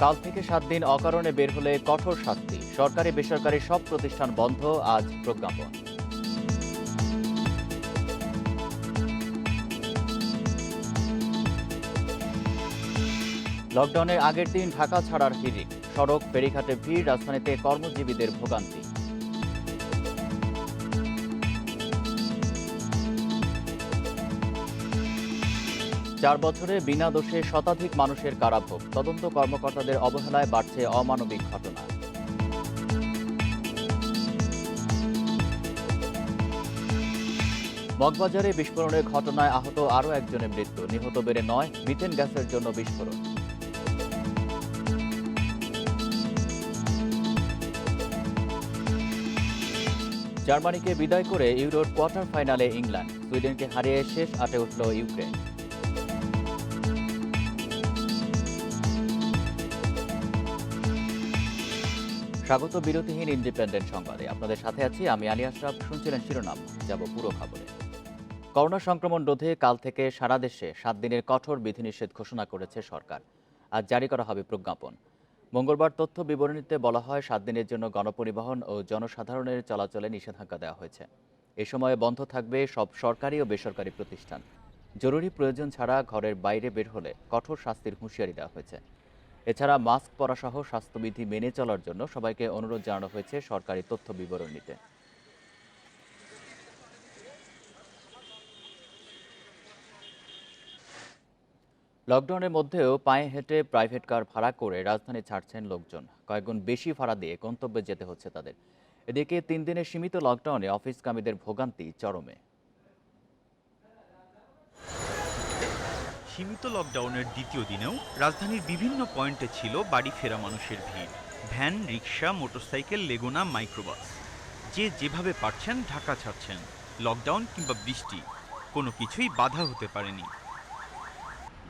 কাল থেকে 7 দিন অকারণে বের হলে কঠোর শাস্তি। সরকারি বেসরকারি সব প্রতিষ্ঠান বন্ধ, আজ প্রজ্ঞাপন। লকডাউনের আগের দিন ঢাকা ছাড়ার হিড়িক। সড়ক ফেরিঘাটে ভিড়, রাজধানীতে কর্মজীবীদের ভোগান্তি। চার বছরে বিনা দোষে শতাধিক মানুষের কারাভোগ। তদন্ত কর্মকর্তাদের অবহেলায় বাড়ছে অমানবিক ঘটনা। মগবাজারে বিস্ফোরণের ঘটনায় আহত আরও একজনের মৃত্যু। নিহত বেড়ে 9, মিথেন গ্যাসের জন্য বিস্ফোরণ। জার্মানিকে বিদায় করে ইউরোর কোয়ার্টার ফাইনালে ইংল্যান্ড। সুইডেনকে হারিয়ে শেষ 8-এ উঠল ইউক্রেন। স্বাগত বিরতিহীন ইন্ডিপেন্ডেন্ট সংবাদে। আপনাদের সাথে আছি আমি আলী আশরাফ। শুনছিলেন শিরোনাম, যাব পুরো খবরে। করোনা সংক্রমণ রোধে কাল থেকে সারা দেশে 7 দিনের কঠোর বিধিনিষেধ ঘোষণা করেছে সরকার। আজ জারি করা হবে প্রজ্ঞাপন। মঙ্গলবার তথ্য বিবরণীতে বলা হয়, 7 দিনের জন্য গণপরিবহন ও জনসাধারণের চলাচলে নিষেধাজ্ঞা দেওয়া হয়েছে। এ সময়ে বন্ধ থাকবে সব সরকারি ও বেসরকারি প্রতিষ্ঠান। জরুরি প্রয়োজন ছাড়া ঘরের বাইরে বের হলে কঠোর শাস্তির হুঁশিয়ারি দেওয়া হয়েছে। এছাড়া মাস্ক পরাসহ স্বাস্থ্যবিধি মেনে চলার জন্য সবাইকে অনুরোধ জানানো হয়েছে সরকারি তথ্য বিবরণীতে। লকডাউনের মধ্যেও পায়ে হেঁটে প্রাইভেট কার ভাড়া করে রাজধানী ছাড়ছেন লোকজন। কয়েকগুণ বেশি ভাড়া দিয়ে গন্তব্যে যেতে হচ্ছে তাদের। এদিকে 3 দিনের সীমিত লকডাউনে অফিসকামীদের ভোগান্তি চরমে। সীমিত লকডাউনের দ্বিতীয় দিনেও রাজধানীর বিভিন্ন পয়েন্টে ছিল বাড়ি ফেরা মানুষের ভিড়। ভ্যান, রিক্সা, মোটরসাইকেল, লেগুনা, মাইক্রোবাস, যে যেভাবে পারছেন ঢাকা ছাড়ছেন। লকডাউন কিংবা বৃষ্টি, কোনো কিছুই বাধা হতে পারেনি।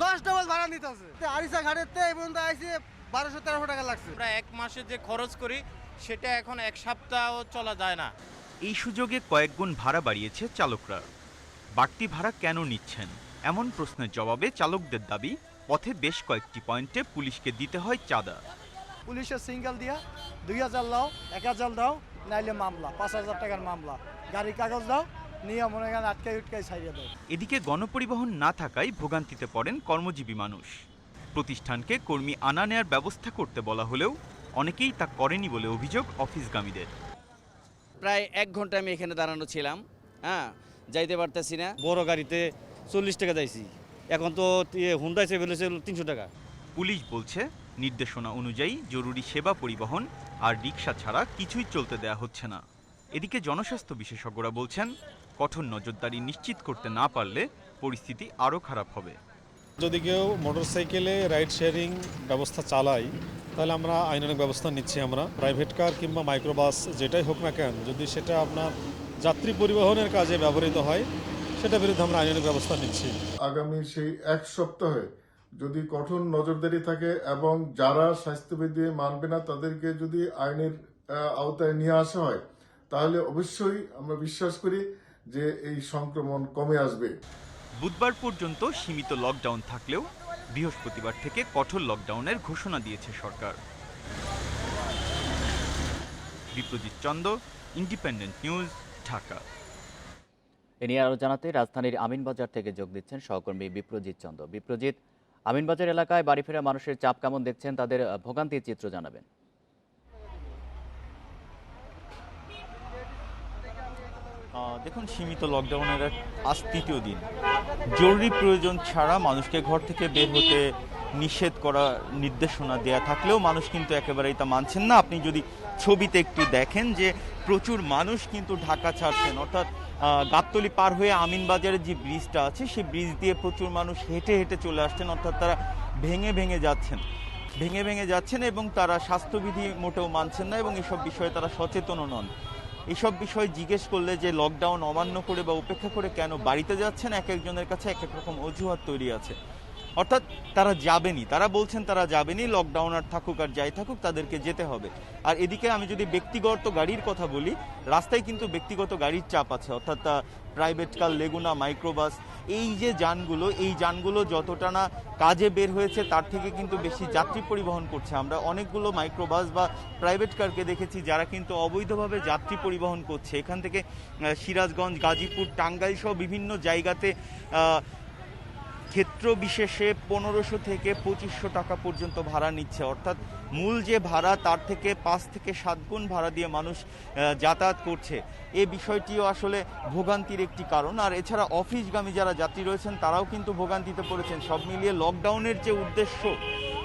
10 ডবল ভাড়া নিতে আছে। আরিসা ঘাটেতে এই পর্যন্ত আইসি 1200-1300 টাকা লাগছে। আমরা এক মাসে যে খরচ করি সেটা এখন এক সপ্তাহ চলা যায় না। এই সুযোগে কয়েকগুণ ভাড়া বাড়িয়েছে চালকরা। বাড়তি ভাড়া কেন নিচ্ছেন, এমন প্রশ্নের জবাবে চালকদের দাবি, পথে বেশ কয়েকটি পয়েন্টে পুলিশকে দিতে হয় চাঁদা। পুলিশের সিঙ্গেল দিয়া 2000 দাও, 1000 দাও, নাইলে মামলা, 5000 টাকার মামলা। গাড়ি কাগজ দাও, নিয়ে মনে করেন আটকাই ছাড়িয়ে দাও। এদিকে গণপরিবহন না থাকায় ভোগান্তিতে পড়েন কর্মজীবী মানুষ। প্রতিষ্ঠানকে কর্মী আনা নেয়ার ব্যবস্থা করতে বলা হলেও অনেকেই তা করেনি বলে অভিযোগ অফিসগামীদের। প্রায় 1 ঘন্টা আমি এখানে দাঁড়ানো ছিলাম, যাইতে পারতেছি না। বড় গাড়িতে 40 টাকা যাইছি, এখন তো হুন্ডা এসে ফেলেছে 300 টাকা। পুলিশ বলছে, নির্দেশনা অনুযায়ী জরুরি সেবা পরিবহন আর রিক্সা ছাড়া কিছুই চলতে দেয়া হচ্ছে না। এদিকে জনস্বাস্থ্য বিশেষজ্ঞরা বলছেন, কঠোর নজরদারি নিশ্চিত করতে না পারলে পরিস্থিতি আরও খারাপ হবে। যদি কেউ মোটরসাইকেলে রাইড শেয়ারিং ব্যবস্থা চালায় তাহলে আমরা আইনানুগ ব্যবস্থা নিচ্ছি। আমরা প্রাইভেট কার কিংবা মাইক্রোবাস যেটাই হোক না কেন, যদি সেটা আপনার যাত্রী পরিবহনের কাজে ব্যবহৃত হয় সেটা বিরুদ্ধে আমরা আইনানুগ ব্যবস্থা নিচ্ছি। আগামী সেই 1 সপ্তাহে যদি কঠোর নজরদারি থাকে এবং যারা স্বাস্থ্যবিধি মানবে না তাদেরকে যদি আইনের আওতায় নিয়ে আসা হয়, তাহলে অবশ্যই আমরা বিশ্বাস করি যে এই সংক্রমণ কমে আসবে। বুধবার পর্যন্ত সীমিত লকডাউন থাকলেও বৃহস্পতিবার থেকে কঠোর লকডাউনের ঘোষণা দিয়েছে সরকার। Biprajit Chanda, independent news, Dhaka. এ নিয়ে আরও জানাতে রাজধানীর আমিনবাজার থেকে যোগ দিচ্ছেন সহকর্মী বিপ্রজিৎ চন্দ। বিপ্রজিৎ, আমিনবাজার এলাকায় বাড়ি ফেরা মানুষের চাপ কেমন দেখছেন, তাদের ভোগান্তির চিত্র জানাবেন। দেখুন, সীমিত লকডাউনের আজ তৃতীয় দিন। জরুরি প্রয়োজন ছাড়া মানুষকে ঘর থেকে বের হতে নিষেধ করা নির্দেশনা দেয়া থাকলেও মানুষ কিন্তু একেবারেই তা মানছেন না। আপনি যদি ছবিতে একটু দেখেন যে প্রচুর মানুষ কিন্তু ঢাকা ছাড়ছেন, অর্থাৎ গাবতলী পার হয়ে আমিনবাজারের যে ব্রিজটা আছে সেই ব্রিজ দিয়ে প্রচুর মানুষ হেঁটে হেঁটে চলে আসছেন, অর্থাৎ তারা ভেঙে ভেঙে যাচ্ছেন এবং তারা স্বাস্থ্যবিধি মোটেও মানছেন না এবং এসব বিষয়ে তারা সচেতনও নন। এসব বিষয় জিজ্ঞেস করলে যে লকডাউন অমান্য করে বা উপেক্ষা করে কেন বাড়িতে যাচ্ছেন, এক একজনের কাছে এক এক রকম অজুহাত তৈরি আছে। অর্থাৎ তারা যাবেনই, তারা বলছেন তারা যাবেনই, লকডাউন আর থাকুক আর যাই থাকুক তাদেরকে যেতে হবে। আর এদিকে আমি যদি ব্যক্তিগত গাড়ির কথা বলি, রাস্তায় কিন্তু ব্যক্তিগত গাড়ির চাপ আছে, অর্থাৎ প্রাইভেট কার, লেগুনা, মাইক্রোবাস, এই যে যানগুলো, এই যানগুলো যতটা না কাজে বের হয়েছে তার থেকে কিন্তু বেশি যাত্রী পরিবহন করছে। আমরা অনেকগুলো মাইক্রোবাস বা প্রাইভেট কারকে দেখেছি যারা কিন্তু অবৈধভাবে যাত্রী পরিবহন করছে। এখান থেকে সিরাজগঞ্জ, গাজীপুর, টাঙ্গাইল সহ বিভিন্ন জায়গাতে ক্ষেত্র বিশেষে 1500 থেকে 2500 টাকা পর্যন্ত ভাড়া নিচ্ছে, অর্থাৎ মূল যে ভাড়া তার থেকে 5 থেকে 7 গুণ ভাড়া দিয়ে মানুষ যাতায়াত করছে। এই বিষয়টিও আসলে ভোগান্তির একটি কারণ। আর এছাড়া অফিসগামী যারা যাত্রী রয়েছেন তারাও কিন্তু ভোগান্তিতে পড়েছেন। সব মিলিয়ে লকডাউনের যে উদ্দেশ্য,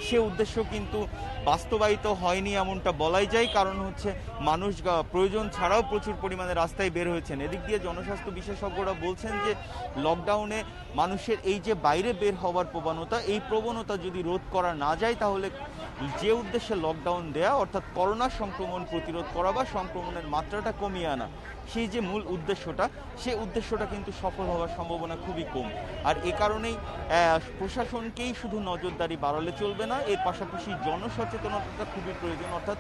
সে উদ্দেশ্য কিন্তু বাস্তবায়িত হয়নি এমনটা বলাই যায়। কারণ হচ্ছে মানুষ প্রয়োজন ছাড়াও প্রচুর পরিমাণে রাস্তায় বের হয়েছেন। এদিক দিয়ে জনস্বাস্থ্য বিশেষজ্ঞরা বলছেন যে লকডাউনে মানুষের এই যে বাইরে বের হওয়ার প্রবণতা, এই প্রবণতা যদি রোধ করা না যায় তাহলে যে উদ্দেশ্যে লকডাউন দেয়া, অর্থাৎ করোনা সংক্রমণ প্রতিরোধ করা বা সংক্রমণের মাত্রাটা কমিয়ে আনা, সেই যে মূল উদ্দেশ্যটা, সেই উদ্দেশ্যটা কিন্তু সফল হওয়ার সম্ভাবনা খুবই কম। আর এ কারণেই প্রশাসনকেই শুধু নজরদারি বাড়ালে চলবে না, এর পাশাপাশি জনসচেতনতাটা খুবই প্রয়োজন। অর্থাৎ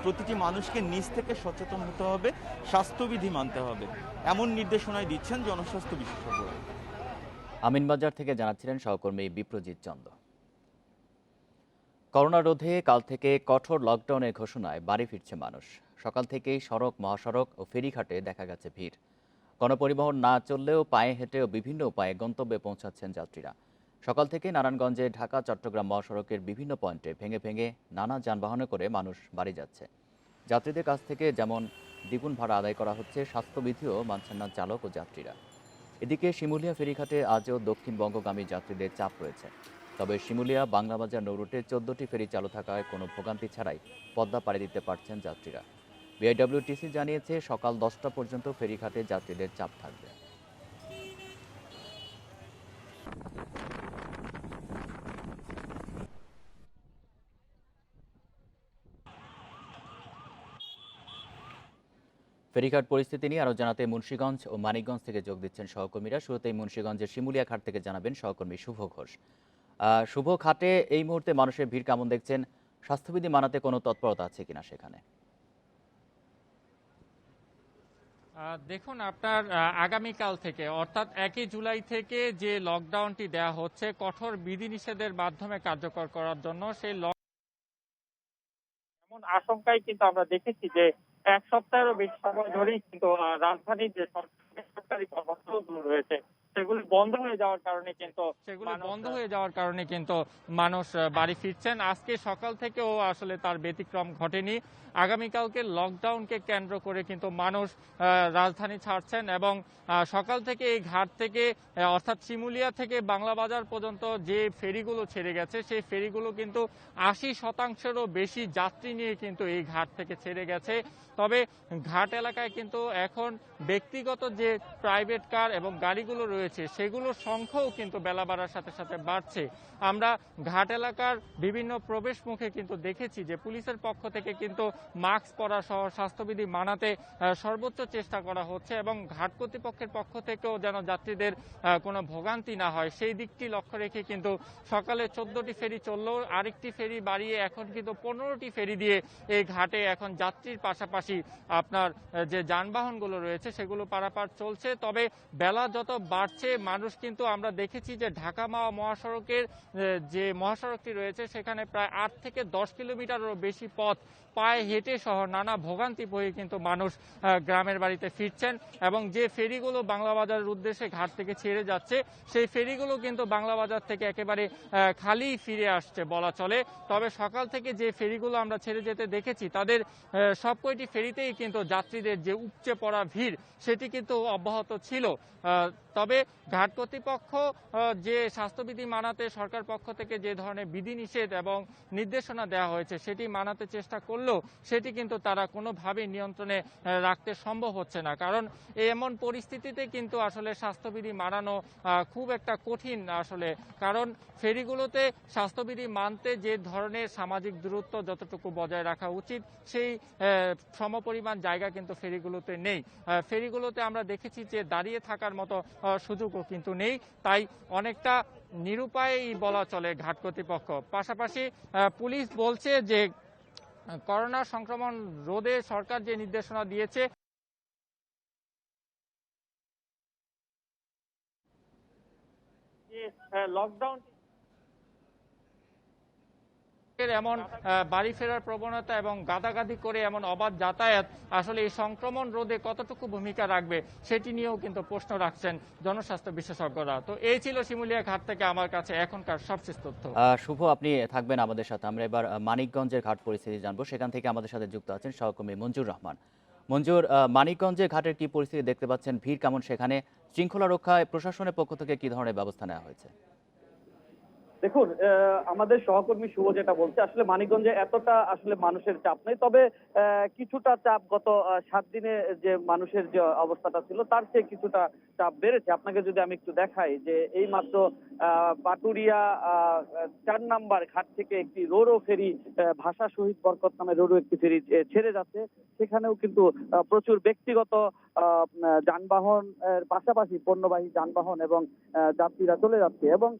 প্রতিটি মানুষকে নিজ থেকে সচেতন হতে হবে, স্বাস্থ্যবিধি মানতে হবে, এমন নির্দেশনাই দিচ্ছেন জনস্বাস্থ্য বিশেষজ্ঞরা। আমিনবাজার থেকে জানাচ্ছিলেন সহকর্মী বিপ্রজিৎ চন্দ। করোনা রোধে কাল থেকে কঠোর লকডাউনের ঘোষণায় বাড়ি ফিরছে মানুষ। সকাল থেকেই সড়ক, মহাসড়ক ও ফেরিঘাটে দেখা গেছে ভিড়। গণপরিবহন না চললেও পায়ে হেঁটে ও বিভিন্ন উপায়ে গন্তব্যে পৌঁছাচ্ছেন যাত্রীরা। সকাল থেকে নারায়ণগঞ্জে ঢাকা চট্টগ্রাম মহাসড়কের বিভিন্ন পয়েন্টে ভেঙে ভেঙে নানা যানবাহনে করে মানুষ বাড়ি যাচ্ছে। যাত্রীদের কাছ থেকে যেমন দ্বিগুণ ভাড়া আদায় করা হচ্ছে, স্বাস্থ্যবিধিও মানছেন না চালক ও যাত্রীরা। এদিকে শিমুলিয়া ফেরিঘাটে আজও দক্ষিণবঙ্গগামী যাত্রীদের চাপ রয়েছে। তবে শিমুলিয়া বাংলাবাজার নৌরুটে 14টি ফেরি চালু থাকায় কোনো ভোগান্তি ছাড়াই পদ্মা পাড়ি দিতে পারছেন যাত্রীরা। বিআইডব্লিউটিসি জানিয়েছে সকাল 10টা পর্যন্ত ফেরিঘাটে যাত্রীদের চাপ থাকবে। ফেরিঘাট পরিস্থিতি নিয়ে আরও জানাতে মুন্সিগঞ্জ ও মানিকগঞ্জ থেকে যোগ দিচ্ছেন সহকর্মীরা। শুরুতেই মুন্সিগঞ্জের শিমুলিয়া ঘাট থেকে জানাবেন সহকর্মী শুভ ঘোষ। শুভ, ঘাটে এই মুহূর্তে মানুষের ভিড় কেমন দেখছেন? স্বাস্থ্যবিধি মানাতে কোনো তৎপরতা আছে কিনা সেখানে? দেখুন, আপনার আগামীকাল থেকে অর্থাৎ 1 জুলাই থেকে যে লকডাউনটি দেওয়া হচ্ছে কঠোর বিধিনিষেধের মাধ্যমে কার্যকর করার জন্য, সেই এমন আশঙ্কায় কিন্তু আমরা দেখেছি যে 1 সপ্তাহেরও বেশি সময় ধরেই কিন্তু রাজধানীর যে সরকারি কর্মসূচিগুলো রয়েছে সেগুলো বন্ধ হয়ে যাওয়ার কারণে কিন্তু মানুষ বাড়ি ফিরছেন। আজকে সকাল থেকেও আসলে তার ব্যতিক্রম ঘটেনি। আগামীকালকে লকডাউনকে কেন্দ্র করে কিন্তু মানুষ রাজধানী ছাড়ছেন এবং সকাল থেকে এই ঘাট থেকে অর্থাৎ শিমুলিয়া থেকে বাংলা বাজার পর্যন্ত যে ফেরিগুলো ছেড়ে গেছে সেই ফেরিগুলো কিন্তু 80%-রও বেশি যাত্রী নিয়ে কিন্তু এই ঘাট থেকে ছেড়ে গেছে। তবে ঘাট এলাকায় কিন্তু এখন ব্যক্তিগত যে প্রাইভেট কার এবং গাড়িগুলো রয়েছে সেগুলোর সংখ্যাও কিন্তু বেলা বাড়ার সাথে সাথে বাড়ছে। আমরা ঘাট এলাকার বিভিন্ন প্রবেশ মুখে কিন্তু দেখেছি যে পুলিশের পক্ষ থেকে কিন্তু মাস্ক পরা সহ স্বাস্থ্যবিধি মানাতে সর্বোচ্চ চেষ্টা করা হচ্ছে এবং ঘাট কর্তৃপক্ষের পক্ষ থেকেও যেন যাত্রীদের কোনো ভোগান্তি না হয় সেই দিকটি লক্ষ্য রেখে কিন্তু সকালে 14টি ফেরি চললেও আরেকটি ফেরি বাড়িয়ে এখন কিন্তু 15টি ফেরি দিয়ে এই ঘাটে এখন যাত্রীর পাশাপাশি আপনার যে যানবাহনগুলো রয়েছে সেগুলো পারাপার চলছে। তবে বেলা যত বাড়ছে মানুষ কিন্তু আমরা দেখেছি যে ঢাকা মহাসড়কের যে মহাসড়কটি রয়েছে সেখানে প্রায় 8 থেকে 10 কিলোমিটারেরও বেশি পথ পায়ে হেঁটে সহ নানা ভোগান্তি বয়ে কিন্তু মানুষ গ্রামের বাড়িতে ফিরছেন এবং যে ফেরিগুলো বাংলা বাজারের উদ্দেশ্যে ঘাট থেকে ছেড়ে যাচ্ছে সেই ফেরিগুলো কিন্তু বাংলা বাজার থেকে একেবারে খালি ফিরে আসছে বলা চলে। তবে সকাল থেকে যে ফেরিগুলো আমরা ছেড়ে যেতে দেখেছি তাদের সব কয়টি ফেরিতেই কিন্তু যাত্রীদের যে উপচে পড়া ভিড় সেটি কিন্তু অব্যাহত ছিল। তবে ঘাট কর্তৃপক্ষ যে স্বাস্থ্যবিধি মানাতে সরকার পক্ষ থেকে যে ধরনের বিধিনিষেধ এবং নির্দেশনা দেওয়া হয়েছে সেটি মানাতে চেষ্টা করলেও সেটি কিন্তু তারা কোনোভাবেই নিয়ন্ত্রণে রাখতে সম্ভব হচ্ছে না। কারণ এমন পরিস্থিতিতে কিন্তু আসলে স্বাস্থ্যবিধি মানানো খুব একটা কঠিন আসলে, কারণ ফেরিগুলোতে স্বাস্থ্যবিধি মানতে যে ধরনের সামাজিক দূরত্ব যতটুকু বজায় রাখা উচিত সেই সমপরিমাণ জায়গা কিন্তু ফেরিগুলোতে নেই। ফেরিগুলোতে আমরা দেখেছি যে দাঁড়িয়ে থাকার মতো সুযোগও কিন্তু নেই। তাই অনেকটা নিরুপায়ই বলা চলে ঘাট কর্তৃপক্ষ। পাশাপাশি পুলিশ বলছে যে করোনা সংক্রমণ রোধে সরকার যে নির্দেশনা দিয়েছে লকডাউন এমন বাড়ি ফেরার প্রবণতা এবং গাদাগাদি করে এমন অবাধ যাতায়াত আসলে এই সংক্রমণ রোধে কতটুকু ভূমিকা রাখবে সেটি নিয়েও কিন্তু প্রশ্ন রাখছেন জনস্বাস্থ্য বিশেষজ্ঞরা। তো এই ছিল শিমুলিয়া ঘাট থেকে আমার কাছে এখনকার সবশেষ তথ্য। শুভ, আপনি থাকবেন আমাদের সাথে। আমরা এবার মানিকগঞ্জের ঘাট পরিস্থিতি জানবো। সেখান থেকে আমাদের সাথে যুক্ত আছেন সহকর্মী মঞ্জুর রহমান। মঞ্জুর, মানিকগঞ্জের ঘাটের কি পরিস্থিতি দেখতে পাচ্ছেন? ভিড় কেমন সেখানে? শৃঙ্খলা রক্ষায় প্রশাসনের পক্ষ থেকে কি ধরনের ব্যবস্থা নেওয়া হয়েছে? দেখুন, আমাদের সহকর্মী শুভ যেটা বলছে, আসলে মানিকগঞ্জে এতটা আসলে মানুষের চাপ নেই, তবে কিছুটা চাপ গত 7 দিনে যে মানুষের যে অবস্থাটা ছিল তার চেয়ে কিছুটা চাপ বেড়েছে। আপনাকে যদি আমি একটু দেখাই যে এই মাত্র পাটুরিয়া 4 নাম্বার ঘাট থেকে একটি রোরো ফেরি, ভাষা শহীদ বরকত নামে রোরো একটি ফেরি ছেড়ে যাচ্ছে। সেখানেও কিন্তু প্রচুর ব্যক্তিগত যানবাহন পাশাপাশি পণ্যবাহী যানবাহন এবং যাত্রীরা চলে যাচ্ছে। এবং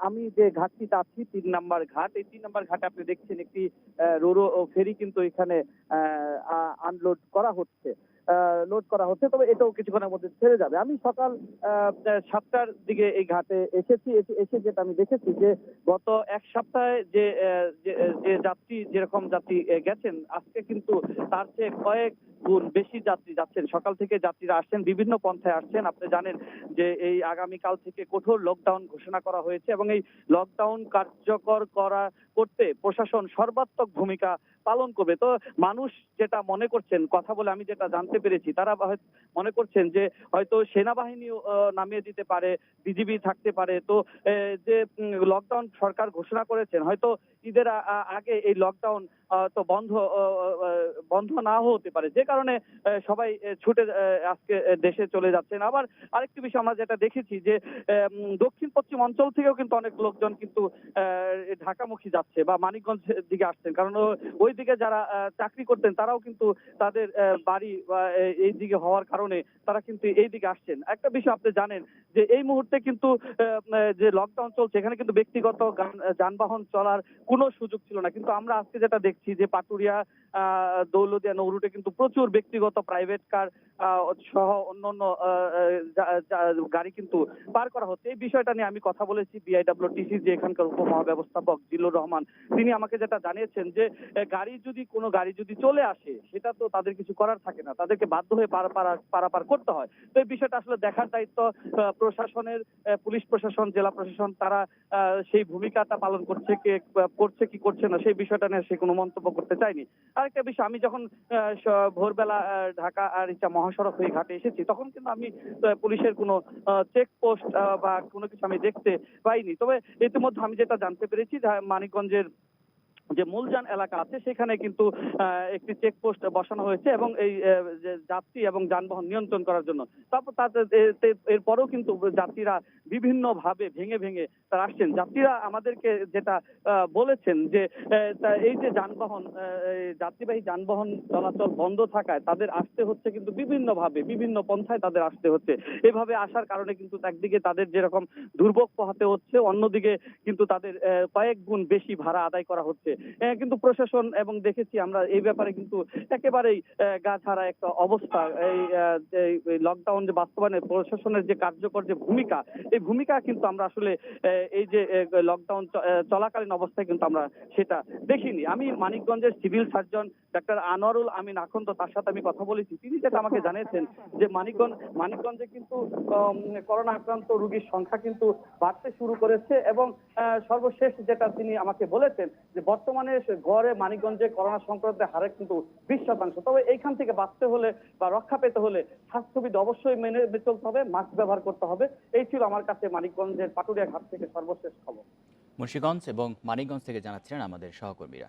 আমি যে ঘাটটিতে আছি 3 নাম্বার ঘাট, এই 3 নাম্বার ঘাটে আপনি দেখছেন একটি রোরো ফেরি কিন্তু এখানে আনলোড করা হচ্ছে, লোড করা হচ্ছে, তবে এটাও কিছুক্ষণের মধ্যে ছেড়ে যাবে। আমি সকাল 7টার দিকে এই ঘাটে এসেছি, এসে যেটা আমি দেখেছি যে গত 1 সপ্তাহে যে যাত্রী যেরকম যাত্রী গেছেন, আজকে কিন্তু তার চেয়ে কয়েক গুণ বেশি যাত্রী যাচ্ছেন। সকাল থেকে যাত্রীরা আসছেন, বিভিন্ন পন্থায় আসছেন। আপনি জানেন যে এই আগামীকাল থেকে কঠোর লকডাউন ঘোষণা করা হয়েছে এবং এই লকডাউন কার্যকর করতে প্রশাসন সর্বাত্মক ভূমিকা পালন করবে। তো মানুষ যেটা মনে করছেন, কথা বলে আমি যেটা জানতে পেরেছি, তারা মনে করছেন যে হয়তো সেনাবাহিনীও নামিয়ে দিতে পারে, বিজিবি থাকতে পারে। তো যে লকডাউন সরকার ঘোষণা করেছেন, হয়তো ঈদের আগে এই লকডাউন তো বন্ধ নাও হতে পারে, যে কারণে সবাই ছুটে আজকে দেশে চলে যাচ্ছেন। আবার আরেকটি বিষয় আমরা যেটা দেখেছি যে দক্ষিণ পশ্চিম অঞ্চল থেকেও কিন্তু অনেক লোকজন কিন্তু ঢাকামুখী যাচ্ছে বা মানিকগঞ্জের দিকে আসছেন, কারণ ওই দিকে যারা চাকরি করতেন তারাও কিন্তু তাদের বাড়ি এই দিকে হওয়ার কারণে তারা কিন্তু এই দিকে আসছেন। একটা বিষয় আপনি জানেন যে এই মুহূর্তে কিন্তু যে লকডাউন চলছে, এখানে কিন্তু ব্যক্তিগত যানবাহন চলার কোনো সুযোগ ছিল না, কিন্তু আমরা আজকে যেটা দেখছি যে পাটুরিয়া দৌলদিয়া নৌরুটে কিন্তু প্রচুর ব্যক্তিগত প্রাইভেট কার সহ অন্যান্য গাড়ি কিন্তু পার করা হচ্ছে। এই বিষয়টা নিয়ে আমি কথা বলেছি বিআইডব্লিউটিসি যে এখানকার উপমহাব্যবস্থাপক জিল্লুর রহমান, তিনি আমাকে যেটা জানিয়েছেন যে কোনো গাড়ি যদি চলে আসে সেটা তো তাদের কিছু করার থাকে না, তাদেরকে বাধ্য হয়ে পারাপার করতে হয়। তো এই বিষয়টা আসলে দেখার দায়িত্ব প্রশাসনের, পুলিশ প্রশাসন, জেলা প্রশাসন, তারা সেই ভূমিকাটা পালন করছে কি করছে না সেই বিষয়টা নিয়ে সে কোনো মন্তব্য করতে চায়নি। আরেকটা বিষয়, আমি যখন ভোরবেলা ঢাকা আর মহাসড়ক হয়ে ঘাটে এসেছি, তখন কিন্তু আমি পুলিশের কোনো চেকপোস্ট বা কোনো কিছু আমি দেখতে পাইনি। তবে ইতিমধ্যে আমি যেটা জানতে পেরেছি মানিকগঞ্জের যে মূলযান এলাকা আছে সেখানে কিন্তু একটি চেকপোস্ট বসানো হয়েছে এবং এই যাত্রী এবং যানবাহন নিয়ন্ত্রণ করার জন্য। তারপর এরপরেও কিন্তু যাত্রীরা বিভিন্ন ভাবে ভেঙে তারা আসছেন। যাত্রীরা আমাদেরকে যেটা বলেছেন যে এই যে যানবাহন, যাত্রীবাহী যানবাহন চলাচল বন্ধ থাকায় তাদের আসতে হচ্ছে কিন্তু বিভিন্ন ভাবে, বিভিন্ন পন্থায় তাদের আসতে হচ্ছে। এভাবে আসার কারণে কিন্তু একদিকে তাদের যেরকম দুর্ভোগ পোহাতে হচ্ছে, অন্যদিকে কিন্তু তাদের কয়েক গুণ বেশি ভাড়া আদায় করা হচ্ছে। কিন্তু প্রশাসন এবং দেখেছি আমরা এই ব্যাপারে কিন্তু একেবারেই গা ছাড়া একটা অবস্থা। এই লকডাউন যে বাস্তবায়নে প্রশাসনের যে কার্যকর যে ভূমিকা, এই ভূমিকা কিন্তু আমরা আসলে এই যে লকডাউন চলাকালীন অবস্থায় কিন্তু আমরা সেটা দেখিনি। আমি মানিকগঞ্জের সিভিল সার্জন ডাক্তার আনোয়ারুল আমিন আখন্দ, তার সাথে আমি কথা বলেছি। তিনি যেটা আমাকে জানিয়েছেন যে মানিকগঞ্জে কিন্তু করোনা আক্রান্ত রোগীর সংখ্যা কিন্তু বাড়তে শুরু করেছে এবং সর্বশেষ যেটা তিনি আমাকে বলেছেন যে বর্তমানে গড়ে মানিকগঞ্জে করোনা সংক্রমণের হারে কিন্তু 20%। তবে এইখান থেকে বাঁচতে হলে বা রক্ষা পেতে হলে স্বাস্থ্যবিধি অবশ্যই মেনে চলতে হবে, মাস্ক ব্যবহার করতে হবে। এই ছিল আমার কাছে মানিকগঞ্জের পাটুরিয়া ঘাট থেকে সর্বশেষ খবর। মুন্সিগঞ্জ এবং মানিকগঞ্জ থেকে জানাচ্ছিলেন আমাদের সহকর্মীরা।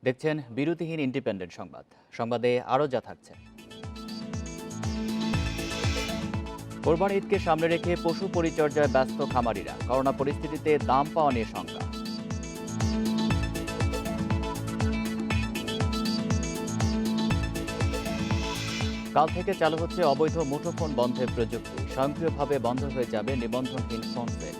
দেখছেন বিরতিহীন ইন্ডিপেন্ডেন্ট সংবাদ। সংবাদে আরও যা থাকছে, কোরবানি ঈদকে সামনে রেখে পশু পরিচর্যায় ব্যস্ত খামারিরা, করোনা পরিস্থিতিতে দাম পাওয়া নিয়ে শঙ্কা। কাল থেকে চালু হচ্ছে অবৈধ মুঠোফোন বন্ধের প্রযুক্তি। স্বয়ংক্রিয়ভাবে বন্ধ হয়ে যাবে নিবন্ধনহীন ফোন সেট।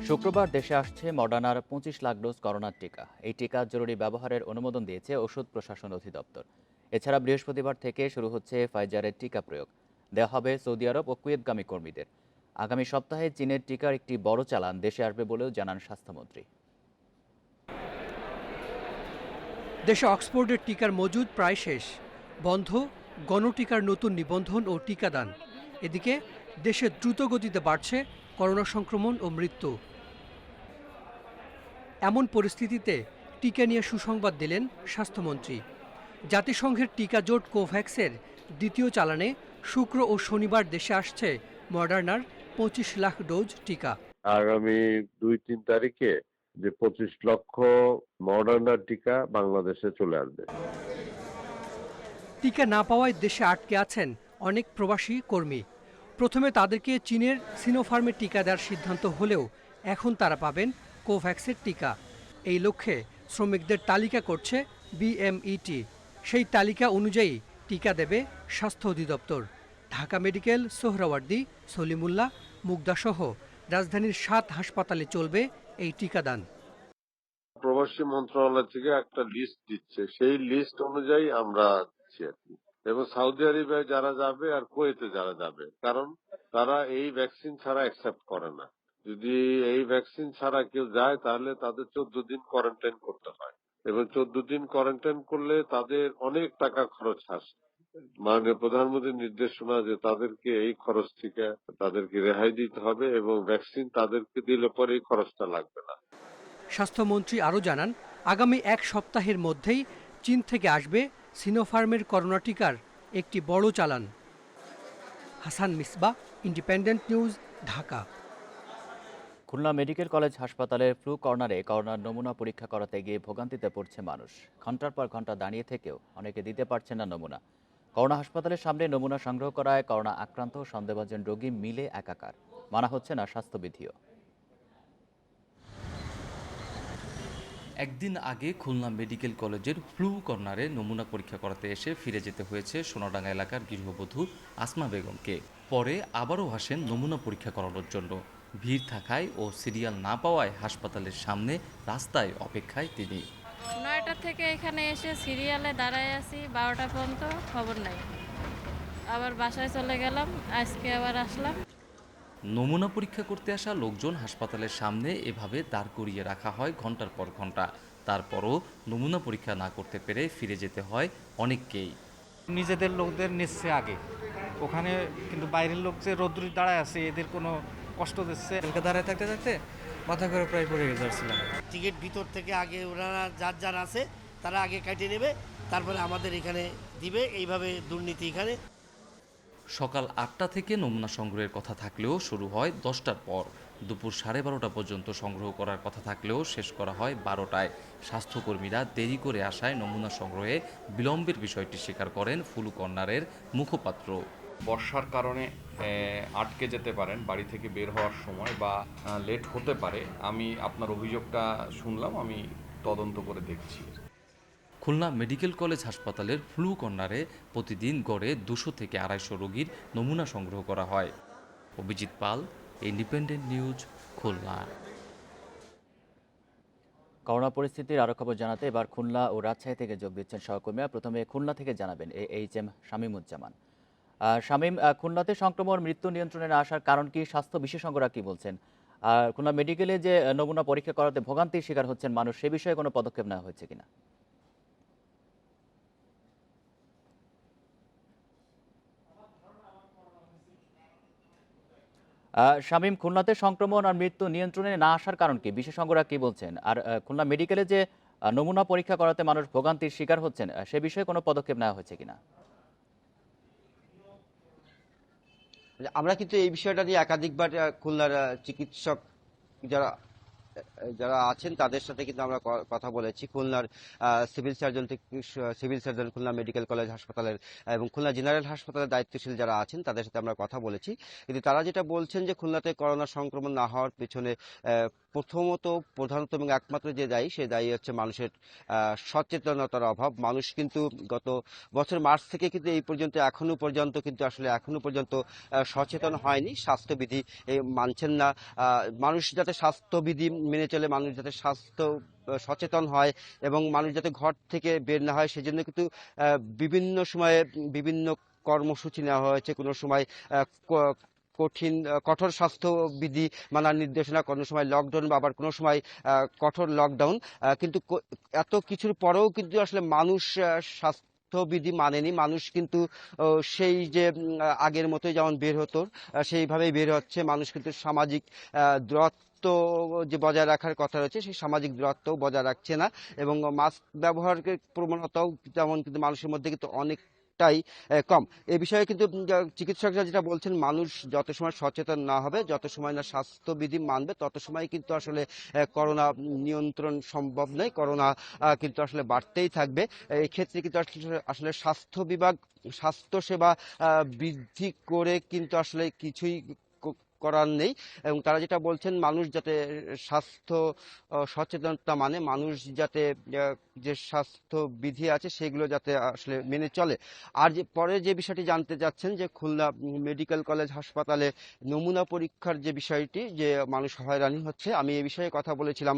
শুক্রবার দেশে আসছে মডার্নার 25 লাখ ডোজ করোনার টিকা। এই টিকা জরুরি ব্যবহারের অনুমোদন দিয়েছে ওষুধ প্রশাসন অধিদপ্তর। এছাড়া বৃহস্পতিবার থেকে শুরু হচ্ছে ফাইজারের টিকা প্রয়োগ। দেওয়া হবে সৌদি আরব ও কুয়েতগামী কর্মীদের। আগামী সপ্তাহে চীনের টিকার একটি বড় চালান দেশে আসবে বলেও জানান স্বাস্থ্যমন্ত্রী। দেশে অক্সফোর্ডের টিকার মজুদ প্রায় শেষ। বন্ধ গণটিকার নতুন নিবন্ধন ও টিকাদান। এদিকে দেশে দ্রুত গতিতে বাড়ছে করোনা সংক্রমণ ও মৃত্যু। এমন পরিস্থিতিতে টিকা নিয়ে সুসংবাদ দিলেন স্বাস্থ্যমন্ত্রী। জাতিসংঘের টিকা জোট কোভ্যাক্সের দ্বিতীয় চালানে শুক্র ও শনিবার দেশে আসছে মডার্নার 25 লাখ ডোজ টিকা। আগামী 2-3 তারিখে যে 25 লক্ষ মডার্নার টিকা বাংলাদেশে চলে আসবে। টিকা না পাওয়ায় দেশে আটকে আছেন অনেক প্রবাসী কর্মী। প্রথমে তাদেরকে চীনের সিনোফার্মের টিকা দেওয়ার সিদ্ধান্ত হলেও এখন তারা পাবেন কোভ্যাক্সের টিকা। এই লক্ষ্যে শ্রমিকদের তালিকা করছে বিএমইটি। সেই তালিকা অনুযায়ী টিকা দেবে স্বাস্থ্য অধিদপ্তর। ঢাকা মেডিকেল, সোহরাওয়ার্দী, সলিমুল্লাহ, মুগদাসহ রাজধানীর 7 হাসপাতালে চলবে এই টিকাদান। প্রবাসী মন্ত্রণালয় থেকে একটা লিস্ট দিচ্ছে, সেই লিস্ট অনুযায়ী আমরা দিচ্ছি আর কি। এবং সৌদি আরবে যারা যাবে আর কুয়েতে যারা যাবে, কারণ তারা এই ভ্যাকসিন ছাড়া অ্যাকসেপ্ট করে না। যদি এই ভ্যাকসিন ছাড়া কেউ যায় তাহলে তাদের 14 দিন কোয়ারেন্টাইন করতে হয়, এবং 14 দিন কোয়ারেন্টাইন করলে তাদের অনেক টাকা খরচ আসে। মাননীয় প্রধানমন্ত্রীর নির্দেশনা যে তাদেরকে এই খরচ থেকে তাদেরকে রেহাই দিতে হবে, এবং ভ্যাকসিন তাদেরকে দিলে পরে এই খরচটা লাগবে না। স্বাস্থ্যমন্ত্রী আরও জানান, আগামী 1 সপ্তাহের মধ্যেই চীন থেকে আসবে সিনোফার্মের করোনা টিকার একটি বড় চালান। Hasan Misbah, independent news, Dhaka. Khulna medical college হাসপাতালের ফ্লু কর্নারে করোনার নমুনা পরীক্ষা করাতে গিয়ে ভোগান্তিতে পড়ছে মানুষ। ঘন্টার পর ঘন্টা দাঁড়িয়ে থেকেও অনেকে দিতে পারছেন না নমুনা। করোনা হাসপাতালের সামনে নমুনা সংগ্রহ করায় করোনা আক্রান্ত ও সন্দেহভাজন রোগী মিলে একাকার। মানা হচ্ছে না স্বাস্থ্যবিধিও। একদিন আগে খুলনা মেডিকেল কলেজের ফ্লু কর্নারে নমুনা পরীক্ষা করাতে এসে ফিরে যেতে হয়েছে সোনাডাঙ্গা এলাকার গৃহবধূ আসমা বেগমকে। পরে আবারও আসেন নমুনা পরীক্ষা করানোর জন্য। ভিড় থাকায় ও সিরিয়াল না পাওয়ায় হাসপাতালের সামনে রাস্তায় অপেক্ষায় তিনি। 9টা থেকে এখানে এসে সিরিয়ালে দাঁড়ায় আছি, 12টা পর্যন্ত খবর নাই। আবার বাসায় চলে গেলাম, আজকে আবার আসলাম। নমুনা পরীক্ষা করতে আসা লোকজন হাসপাতালের সামনে এভাবে দাঁড় করিয়ে রাখা হয় ঘন্টার পর ঘন্টা। তারপরও নমুনা পরীক্ষা না করতে পেরে ফিরে যেতে হয় অনেককেই। নিজেদের লোকদের নিচ্ছে আগে, ওখানে কিন্তু বাইরের লোক যে রোদ্দুরে দাঁড়ায় আছে এদের কোনো কষ্ট দিচ্ছে। দাঁড়ায় থাকতে থাকতে মাথা করে প্রায় পড়ে যাচ্ছিলাম। টিকিট ভিতর থেকে আগে ওরা যার আছে তারা আগে কেটে নেবে, তারপরে আমাদের এখানে দিবে। এইভাবে দুর্নীতি এখানে। সকাল 8টা থেকে নমুনা সংগ্রহের কথা থাকলেও শুরু হয় 10টার পর। দুপুর 12:30 পর্যন্ত সংগ্রহ করার কথা থাকলেও শেষ করা হয় 12টায়। স্বাস্থ্যকর্মীরা দেরি করে আসায় নমুনা সংগ্রহে বিলম্বের বিষয়টি স্বীকার করেন ফ্লু কর্নারের মুখপাত্র। বর্ষার কারণে আটকে যেতে পারেন বাড়ি থেকে বের হওয়ার সময়, বা লেট হতে পারে। আমি আপনার অভিযোগটা শুনলাম, আমি তদন্ত করে দেখছি। খুলনা মেডিকেল কলেজ হাসপাতালের ফ্লু কর্নারে প্রতিদিন গড়ে 200 থেকে 250 রোগীর নমুনা সংগ্রহ করা হয়। অভিজিৎ পাল, ইন্ডিপেন্ডেন্ট নিউজ, খুলনা। করোনা পরিস্থিতির আরো খবর জানাতে এবার খুলনা ও রাজশাহী থেকে যোগ দিচ্ছেন সহকর্মীরা। প্রথমে খুলনা থেকে জানাবেন এইচএম শামীমুজ্জামান। শামীম, খুলনাতে সংক্রমণ মৃত্যু নিয়ন্ত্রণে না আসার কারণ কি? স্বাস্থ্য বিশেষজ্ঞরা কি বলছেন? আর খুলনা মেডিকেলে যে নমুনা পরীক্ষা করাতে ভোগান্তির শিকার হচ্ছেন মানুষ, সে বিষয়ে কোনো পদক্ষেপ নেওয়া হয়েছে কিনা? শামীম, খুলনাতে সংক্রমণ আর মৃত্যু নিয়ন্ত্রণে না আসার কারণ কি? বিশেষজ্ঞরা কি বলছেন? আর খুলনা মেডিকেলে যে নমুনা পরীক্ষা করাতে মানুষ ভোগান্তির শিকার হচ্ছেন, সে বিষয়ে কোনো পদক্ষেপ নেওয়া হয়েছে কিনা? আমরা কিন্তু এই বিষয়টা নিয়ে একাধিকবার খুলনার চিকিৎসক যারা যারা আছেন তাদের সাথে কিন্তু আমরা কথা বলেছি। খুলনার civil surgeon, Khulna medical college হাসপাতালের এবং খুলনা জেনারেল হাসপাতালের দায়িত্বশীল যারা আছেন তাদের সাথে আমরা কথা বলেছি। কিন্তু তারা যেটা বলছেন যে খুলনাতে করোনা সংক্রমণ না হওয়ার পেছনে প্রধানত এবং একমাত্র যে দায়ী, সে দায়ী হচ্ছে মানুষের সচেতনতার অভাব। মানুষ কিন্তু গত বছর মার্চ থেকে কিন্তু এই পর্যন্ত এখনো পর্যন্ত সচেতন হয়নি, স্বাস্থ্যবিধি মানছেন না। মানুষ যাতে স্বাস্থ্যবিধি মেনে চলে, মানুষ যাতে সচেতন হয় এবং মানুষ যাতে ঘর থেকে বের না হয়, সেজন্য কিন্তু বিভিন্ন সময়ে বিভিন্ন কর্মসূচি নেওয়া হয়েছে। কোনো সময় কঠোর স্বাস্থ্যবিধি মানার নির্দেশনা, কোনো সময় লকডাউন বা আবার কোনো সময় কঠোর লকডাউন। কিন্তু এত কিছুর পরেও কিন্তু আসলে মানুষ স্বাস্থ্যবিধি মানেনি। মানুষ কিন্তু সেই যে আগের মতোই যেমন বের হতো সেইভাবেই বের হচ্ছে। মানুষ কিন্তু সামাজিক দূরত্ব যে বজায় রাখার কথা রয়েছে সেই সামাজিক দূরত্ব বজায় রাখছে না, এবং মাস্ক ব্যবহারের প্রবণতাও যেমন কিন্তু মানুষের মধ্যে কিন্তু অনেকটাই কম। এই বিষয়ে কিন্তু চিকিৎসকরা যেটা বলছেন, মানুষ যত সময় সচেতন না হবে, যত সময় না স্বাস্থ্যবিধি মানবে, তত সময় কিন্তু আসলে করোনা নিয়ন্ত্রণ সম্ভব নয়। করোনা কিন্তু আসলে বাড়তেই থাকবে। এই ক্ষেত্রে কিন্তু আসলে স্বাস্থ্যসেবা বৃদ্ধি করে কিন্তু আসলে কিছুই করার নেই। এবং তারা যেটা বলছেন, মানুষ যাতে স্বাস্থ্য সচেতনতা মানে, মানুষ যাতে যে স্বাস্থ্যবিধি আছে সেগুলো যাতে আসলে মেনে চলে। আর যে পরে যে বিষয়টি জানতে চাচ্ছেন, যে খুলনা মেডিকেল কলেজ হাসপাতালে নমুনা পরীক্ষার যে বিষয়টি, যে মানুষ হয়রানি হচ্ছে, আমি এই বিষয়ে কথা বলেছিলাম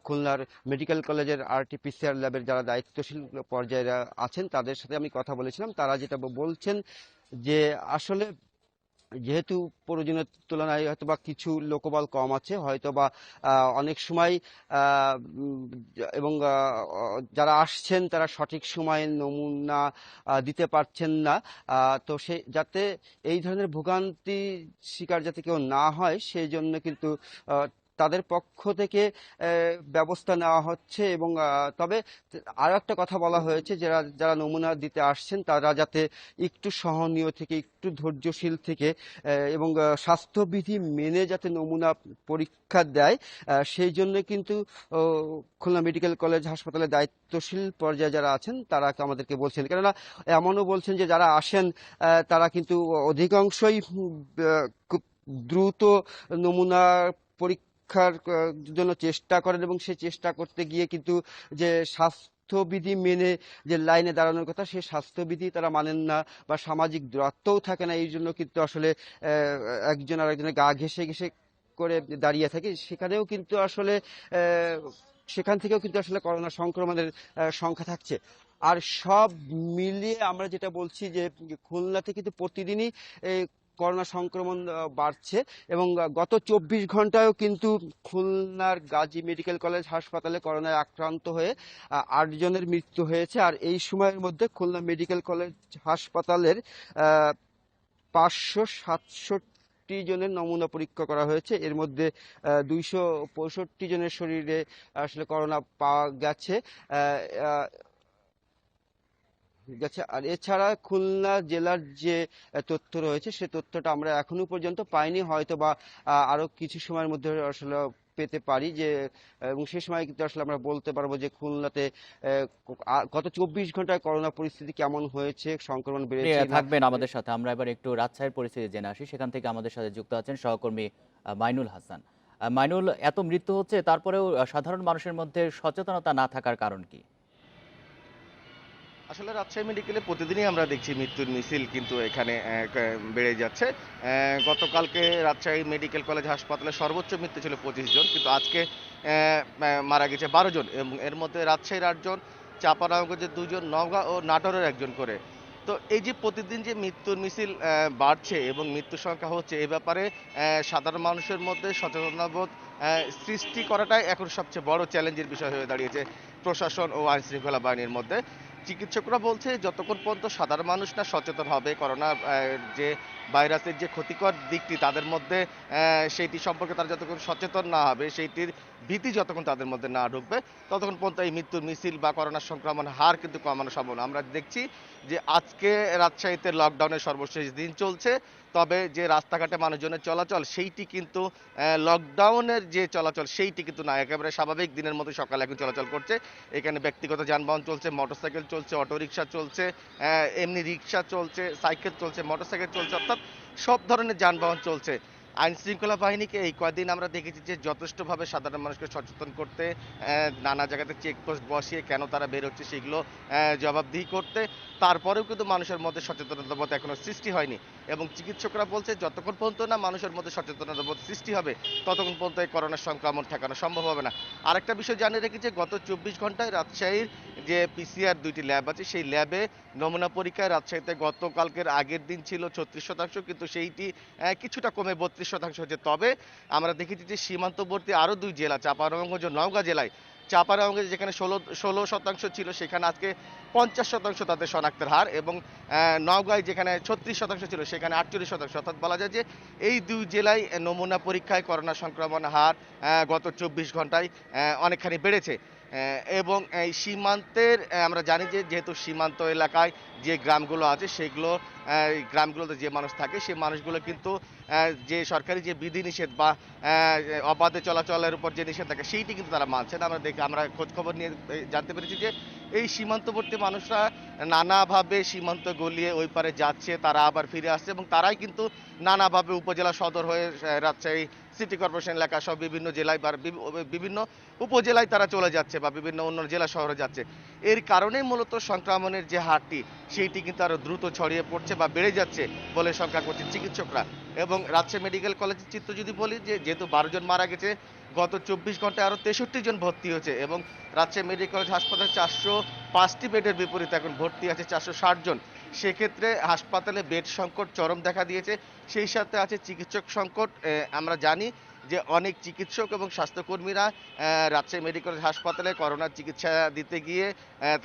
খুলনার মেডিকেল কলেজের RT-PCR ল্যাবের যারা দায়িত্বশীল পর্যায়ে আছেন তাদের সাথে আমি কথা বলেছিলাম। তারা যেটা বলছেন যে আসলে যেহেতু প্রয়োজনের তুলনায় হয়তোবা কিছু লোকবল কম আছে, হয়তোবা অনেক সময় এবং যারা আসছেন তারা সঠিক সময়ে নমুনা দিতে পারছেন না। তো যাতে এই ধরনের ভোগান্তি শিকার যাতে কেউ না হয়, সেই জন্য কিন্তু তাদের পক্ষ থেকে ব্যবস্থা নেওয়া হচ্ছে। এবং তবে আরো একটা কথা বলা হয়েছে, যারা নমুনা দিতে আসছেন তারা যাতে একটু সহনীয় থেকে, একটু ধৈর্যশীল থেকে এবং স্বাস্থ্যবিধি মেনে যাতে নমুনা পরীক্ষা দেয়, সেই জন্য কিন্তু খুলনা মেডিকেল কলেজ হাসপাতালে দায়িত্বশীল পর্যায়ে যারা আছেন তারা আমাদেরকে বলছেন। কেননা এমনও বলছেন যে যারা আসেন তারা কিন্তু অধিকাংশই খুব দ্রুত নমুনা পরীক্ষার জন্য চেষ্টা করেন, এবং সেই চেষ্টা করতে গিয়ে কিন্তু যে স্বাস্থ্যবিধি মেনে যে লাইনে দাঁড়ানোর কথা, সেই স্বাস্থ্যবিধি তারা মানেন না, বা সামাজিক দূরত্বও থাকে না। এই জন্য কিন্তু আসলে একজন আরেকজনের গা ঘেঁষে ঘেঁষে করে দাঁড়িয়ে থাকে। সেখান থেকেও কিন্তু আসলে করোনা সংক্রমণের সংখ্যা থাকছে। আর সব মিলিয়ে আমরা যেটা বলছি যে খুলনাতে কিন্তু প্রতিদিনই করোনা সংক্রমণ বাড়ছে, এবং গত 24 ঘন্টায়ও কিন্তু খুলনার গাজী মেডিকেল কলেজ হাসপাতালে করোনায় আক্রান্ত হয়ে 8 জনের মৃত্যু হয়েছে। আর এই সময়ের মধ্যে খুলনা মেডিকেল কলেজ হাসপাতালের 567 জনের নমুনা পরীক্ষা করা হয়েছে। এর মধ্যে 265 জনের শরীরে আসলে করোনা পাওয়া গেছে। আর এছাড়া খুলনা জেলার যে তথ্য রয়েছে সে তথ্যটা আমরা এখনো পর্যন্ত পাইনি, হয়তো বা আরো কিছু সময়ের মধ্যে আসলে পেতে পারি, যে এবং সেই সময় কিন্তু আসলে আমরা বলতে পারবো যে খুলনাতে গত 24 ঘন্টায় করোনা পরিস্থিতি কেমন হয়েছে, সংক্রমণ বেড়েছে। থাকবেন আমাদের সাথে। আমরা এবার একটু রাজশাহীর পরিস্থিতি জেনে আসি। সেখান থেকে আমাদের সাথে যুক্ত আছেন সহকর্মী মাইনুল হাসান। মাইনুল, এত মৃত্যু হচ্ছে, তারপরেও সাধারণ মানুষের মধ্যে সচেতনতা না থাকার কারণ কি? আসলে রাজশাহী মেডিকেলে প্রতিদিনই আমরা দেখছি মৃত্যুর মিছিল কিন্তু এখানে বেড়ে যাচ্ছে। গতকালকে রাজশাহী মেডিকেল কলেজ হাসপাতালে সর্বোচ্চ মৃত্যু ছিল 25 জন, কিন্তু আজকে মারা গেছে 12 জন, এবং এর মধ্যে রাজশাহীর 8 জন, চাঁপাইনবাবগঞ্জের 2 জন, নওগাঁ ও নাটোরের 1 জন করে। তো এই যে প্রতিদিন যে মৃত্যুর মিছিল বাড়ছে এবং মৃত্যুর সংখ্যা হচ্ছে, এ ব্যাপারে সাধারণ মানুষের মধ্যে সচেতনতাবোধ সৃষ্টি করাটাই এখন সবচেয়ে বড় চ্যালেঞ্জের বিষয় হয়ে দাঁড়িয়েছে প্রশাসন ও আইন শৃঙ্খলা বাহিনীর মধ্যে। চিকিৎসকরা বলছে যতক্ষণ পর্যন্ত সাধারণ মানুষ না সচেতন হবে করোনা যে ভাইরাসের যে ক্ষতিকর দিকটি তাদের মধ্যে, সেইটি সম্পর্কে তারা যতক্ষণ সচেতন না হবে, সেইটির ভীতি যতক্ষণ তাদের মধ্যে না ঢুকবে, ততক্ষণ পর্যন্ত এই মৃত্যুর মিছিল বা করোনা সংক্রমণ হার কিন্তু কমানো সম্ভব না। আমরা দেখছি যে আজকে রাজশাহীতে লকডাউনের সর্বশেষ দিন চলছে, তবে যে রাস্তাঘাটে মানুষজনের চলাচল সেইটি কিন্তু লকডাউনের যে চলাচল সেইটি কিন্তু না, একেবারে স্বাভাবিক দিনের মতো সকালে এখন চলাচল করছে। এখানে ব্যক্তিগত যানবাহন চলছে, মোটরসাইকেল চলছে, অটোরিকশা চলছে, এমনি রিক্সা চলছে, সাইকেল চলছে, মোটরসাইকেল চলছে, অর্থাৎ সব ধরনের যানবাহন চলছে। আইন শৃঙ্খলা বাহিনীকে এই কয়েকদিন আমরা দেখেছি যে যথেষ্টভাবে সাধারণ মানুষকে সচেতন করতে, নানা জায়গাতে চেকপোস্ট বসিয়ে কেন তারা বের হচ্ছে সেগুলো জবাবদিহি করতে, তারপরেও কিন্তু মানুষের মধ্যে সচেতনতা বোধ এখনো সৃষ্টি হয়নি। এবং চিকিৎসকরা বলছে যতক্ষণ পর্যন্ত না মানুষের মধ্যে সচেতনতা বোধ সৃষ্টি হবে ততক্ষণ পর্যন্ত এই করোনার সংক্রমণ ঠেকানো সম্ভব হবে না। আরেকটা বিষয় জানিয়ে রেখেছে, গত 24 ঘন্টায় রাজশাহীর যে পিসিআর 2টি ল্যাব আছে সেই ল্যাবে নমুনা পরীক্ষায় রাজশাহীতে গতকালকের আগের দিন ছিল 36%, কিন্তু সেইটি কিছুটা কমে 32% হচ্ছে। তবে আমরা দেখেছি যে সীমান্তবর্তী আরও 2 জেলা চাঁপাইনবাবগঞ্জ ও নওগাঁ জেলায়, চাঁপাইনবাবগঞ্জে যেখানে 16% ছিল সেখানে আজকে 50% তাদের শনাক্তের হার, এবং নওগাঁয় যেখানে 36% ছিল সেখানে 48%। অর্থাৎ বলা যায় যে এই 2 জেলায় নমুনা পরীক্ষায় করোনা সংক্রমণ হার গত 24 ঘন্টায় অনেকখানি বেড়েছে। এবং এই সীমান্তের আমরা জানি যে যেহেতু সীমান্ত এলাকায় যে গ্রামগুলো আছে সেগুলো গ্রামগুলোতে যে মানুষ থাকে সেই মানুষগুলো কিন্তু যে সরকারি যে বিধিনিষেধ বা অবাধে চলাচলের উপর যে নিষেধাজ্ঞা সেইটি কিন্তু তারা মানছে না। আমরা খোঁজ খবর নিয়ে জানতে পেরেছি যে এই সীমান্তবর্তী মানুষরা নানাভাবে সীমান্ত গলিয়ে ওই পারে যাচ্ছে, তারা আবার ফিরে আসছে, এবং তারাই কিন্তু নানাভাবে উপজেলা সদর হয়ে রাজশাহী সিটি কর্পোরেশন এলাকা সব বিভিন্ন জেলায় বা বিভিন্ন উপজেলায় তারা চলে যাচ্ছে বা বিভিন্ন অন্য জেলা শহরে যাচ্ছে। এর কারণেই মূলত সংক্রমণের যে হারটি সেইটি কিন্তু আরও দ্রুত ছড়িয়ে পড়ছে বা বেড়ে যাচ্ছে বলে শঙ্কা করছেন চিকিৎসকরা। এবং রাজশাহী মেডিকেল কলেজের চিত্র যদি বলি, যে যেহেতু 12 জন মারা গেছে, গত 24 ঘন্টায় আরও 63 জন ভর্তি হয়েছে, এবং রাজশাহী মেডিকেল কলেজ হাসপাতালে 405টি বেডের বিপরীতে এখন ভর্তি আছে 460 জন। সেক্ষেত্রে হাসপাতালে বেড সংকট চরম দেখা দিয়েছে, সেই সাথে আছে চিকিৎসক সংকট। আমরা জানি যে অনেক চিকিৎসক এবং স্বাস্থ্যকর্মীরা রাজশাহী মেডিকেল হাসপাতালে করোনার চিকিৎসা দিতে গিয়ে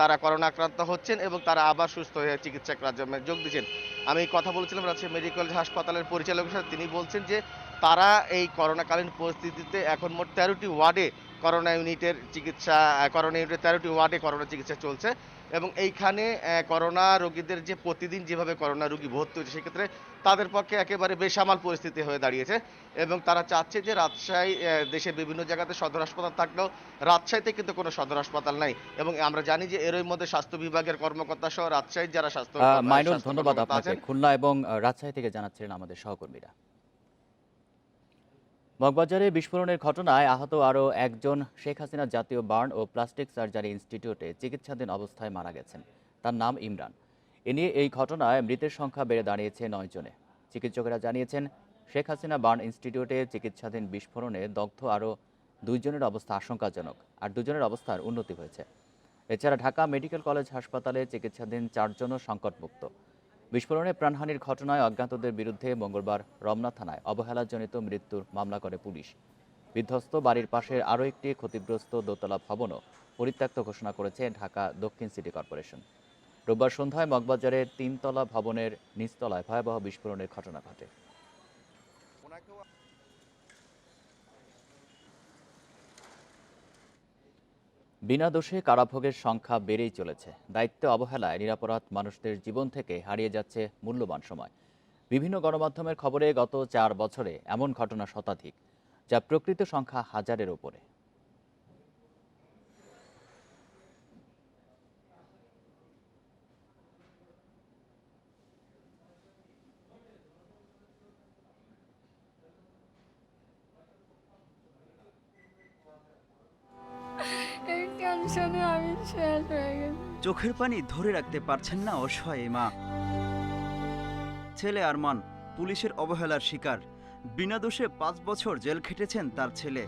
তারা করোনা আক্রান্ত হচ্ছেন এবং তারা আবার সুস্থ হয়ে চিকিৎসা কার্যক্রমে যোগ দিচ্ছেন। আমি কথা বলছিলাম রাজশাহী মেডিকেল হাসপাতালের পরিচালকের সাথে, তিনি বলছেন যে তারা এই করোনাকালীন পরিস্থিতিতে এখন মোট 13টি ওয়ার্ডে করোনা ইউনিটের 13টি ওয়ার্ডে করোনা চিকিৎসা চলছে, এবং এইখানে করোনা রোগীদের যে প্রতিদিন যেভাবে করোনা রোগী ভর্তি হচ্ছে সেক্ষেত্রে তাদের পক্ষে একেবারে বেসামাল পরিস্থিতি হয়ে দাঁড়িয়েছে। এবং তারা চাচ্ছে যে রাজশাহী, দেশের বিভিন্ন জায়গাতে সদর হাসপাতাল থাকলেও রাজশাহীতে কিন্তু কোনো সদর হাসপাতাল নাই, এবং আমরা জানি যে এরই মধ্যে স্বাস্থ্য বিভাগের কর্মকর্তা সহ রাজশাহীর যারা মাইনুল, ধন্যবাদ আপনাকে। খুলনা এবং রাজশাহী থেকে জানাচ্ছিলেন আমাদের সহকর্মীরা। মগবাজারে বিস্ফোরণের ঘটনায় আহত আরও একজন শেখ হাসিনা জাতীয় বার্ন ও প্লাস্টিক সার্জারি ইনস্টিটিউটে চিকিৎসাধীন অবস্থায় মারা গেছেন। তার নাম ইমরান। এ নিয়ে এই ঘটনায় মৃতের সংখ্যা বেড়ে দাঁড়িয়েছে 9 জনে। চিকিৎসকেরা জানিয়েছেন, শেখ হাসিনা বার্ন ইনস্টিটিউটে চিকিৎসাধীন বিস্ফোরণে দগ্ধ আরও 2 জনের অবস্থা আশঙ্কাজনক, আর 2 জনের অবস্থার উন্নতি হয়েছে। এছাড়া ঢাকা মেডিকেল কলেজ হাসপাতালে চিকিৎসাধীন 4 জনও সংকটমুক্ত। বিস্ফোরণে প্রাণহানির ঘটনায় অজ্ঞাতদের বিরুদ্ধে মঙ্গলবার রমনা থানায় অবহেলাজনিত মৃত্যুর মামলা করে পুলিশ। বিধ্বস্ত বাড়ির পাশের আরও একটি ক্ষতিগ্রস্ত দোতলা ভবনও পরিত্যক্ত ঘোষণা করেছে ঢাকা দক্ষিণ সিটি কর্পোরেশন। রোববার সন্ধ্যায় মগবাজারের 3 তলা ভবনের নিচতলায় ভয়াবহ বিস্ফোরণের ঘটনা ঘটে। বিনা দোষে কারাভোগের সংখ্যা বেড়েই চলেছে। দায়িত্ব অবহেলায় নিরপরাধ মানুষদের জীবন থেকে হারিয়ে যাচ্ছে মূল্যবান সময়। বিভিন্ন গণমাধ্যমের খবরে গত 4 বছরে এমন ঘটনা শতাধিক, যা প্রকৃত সংখ্যা হাজারের ওপরে। চোখের পানি ধরে রাখতে পারছেন না অসহায় মা। ছেলে আরমান পুলিশের অবহেলার শিকার। বিনা দোষে 5 বছর জেল খেটেছেন তার ছেলে।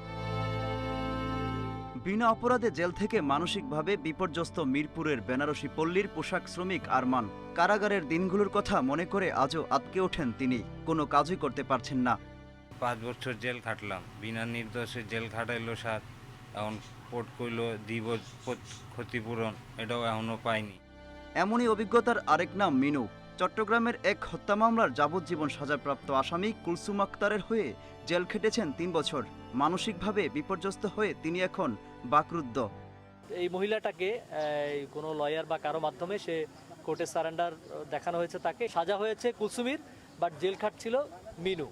বিনা অপরাধে জেল থেকে মানসিকভাবে বিপর্যস্ত মিরপুরের বেনারসি পল্লীর পোশাক শ্রমিক আরমান কারাগারের দিনগুলোর কথা মনে করে আজও আটকে ওঠেন তিনি। কোনো কাজই করতে পারছেন না। 5 বছর জেল খাটলাম, বিনা নির্দোষে জেল খাটাইলো 7, এখন কোর্ট কইলো দিব ক্ষতিপূরণ, এটাও এখনো পাইনি। এমনই অভিজ্ঞতার আরেক নাম মিনু। চট্টগ্রামের এক হত্যা মামলার যাবজ্জীবন সাজাপ্রাপ্ত আসামি কুলসুম আক্তারের হয়ে জেল খেটেছেন 3 বছর। মানসিকভাবে বিপর্যস্ত হয়ে তিনি এখন বাকরুদ্ধ। এই মহিলাটাকে কোনো লয়ার বা কারো মাধ্যমে সে কোর্টে সারেন্ডার দেখানো হয়েছে, তাকে সাজা হয়েছে কুলসুমির বাট জেল খাটছিল মিনু।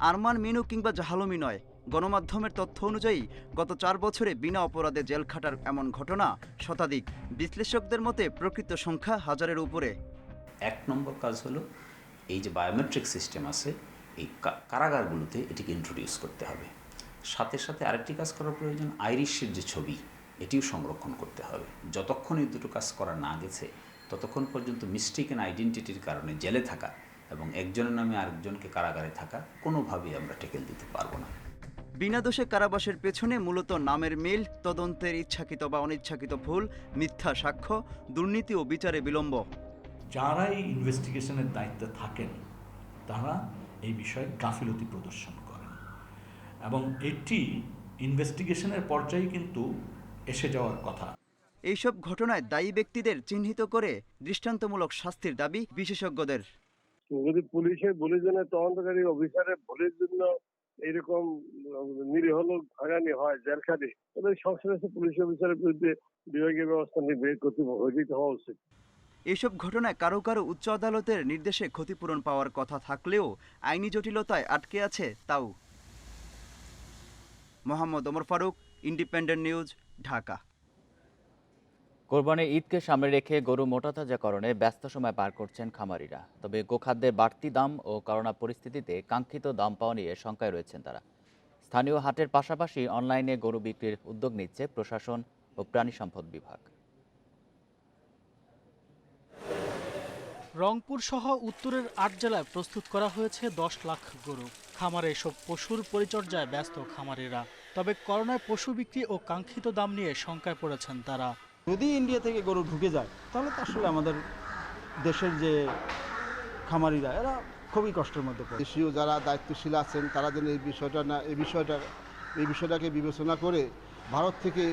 আরমান মিনু কিংবা জাহালমি নয়, গণমাধ্যমের তথ্য অনুযায়ী গত 4 বছরে বিনা অপরাধে জেল খাটার এমন ঘটনা শতাধিক। বিশ্লেষকদের মতে প্রকৃত সংখ্যা হাজারের উপরে। 1 নম্বর কাজ হলো এই যে বায়োমেট্রিক সিস্টেম আছে এই কারাগারগুলোতে এটিকে ইন্ট্রোডিউস করতে হবে। সাথে সাথে আরেকটি কাজ করার প্রয়োজন, আইরিশের যে ছবি এটিও সংরক্ষণ করতে হবে। যতক্ষণ এই দুটো কাজ করা না গেছে ততক্ষণ পর্যন্ত মিস্টেকেন আইডেন্টিটির কারণে জেলে থাকা এবং একজনের নামে আরেকজনকে কারাগারে থাকা কোনোভাবেই আমরা টেকেল দিতে পারবো না। বিনা দোষে কারাবাসের পেছনে মূলত নামের মিল, তদন্তের ইচ্ছাকৃত বা অনিচ্ছাকৃত ভুল, মিথ্যা সাক্ষ্য, দুর্নীতি ও বিচারে বিলম্ব। যারা এই ইনভেস্টিগেশনের দায়িত্বে থাকেন তারা এই বিষয়ে গাফিলতি প্রদর্শন করেন এবং এটি ইনভেস্টিগেশনের পর্যায়ে কিন্তু এসে যাওয়ার কথা। এইসব ঘটনায় দায়ী ব্যক্তিদের চিহ্নিত করে দৃষ্টান্তমূলক শাস্তির দাবি বিশেষজ্ঞদের। যদি পুলিশের বলিজনের তদন্তকারী অফিসারের ভুলের জন্য এরকম নিরীহ লোক ভাগানি হয় জেল খাটে, তাদের সংশ্লিষ্ট পুলিশ অফিসারের বিরুদ্ধে বিভাগীয় ব্যবস্থা নিয়ে কর্তৃপক্ষ হওয়া উচিত। এসব ঘটনায় কারো কারো উচ্চ আদালতের নির্দেশে ক্ষতিপূরণ পাওয়ার কথা থাকলেও আইনি জটিলতায় আটকে আছে তাও। Mohammad Omar Faruk, independent news, Dhaka. কোরবানির ঈদকে সামনে রেখে গরু মোটাতাজাকরণে ব্যস্ত সময় পার করছেন খামারিরা। তবে গোখাদ্যের বাড়তি দাম ও করোনা পরিস্থিতিতে কাঙ্ক্ষিত দাম পাওয়া নিয়ে শঙ্কায় রয়েছেন তারা। স্থানীয় হাটের পাশাপাশি অনলাইনে গরু বিক্রির উদ্যোগ নিচ্ছে প্রশাসন ও প্রাণী সম্পদ বিভাগ। রংপুর সহ উত্তরের 8 জেলায় প্রস্তুত করা হয়েছে 10 লাখ গরু। খামারে এসব পশুর পরিচর্যায় ব্যস্ত খামারিরা। তবে করোনায় পশু বিক্রি ও কাঙ্ক্ষিত দাম নিয়ে শঙ্কায় পড়েছেন তারা। যদি ইন্ডিয়া থেকে গরু ঢুকে যায় তাহলে তো আসলে আমাদের দেশের যে খামারিরা এরা খুবই কষ্টের মধ্যে পড়ে। দেশীয় যারা দায়িত্বশীল আছেন তারা যেন এই বিষয়টাকে বিবেচনা করে ভারত থেকে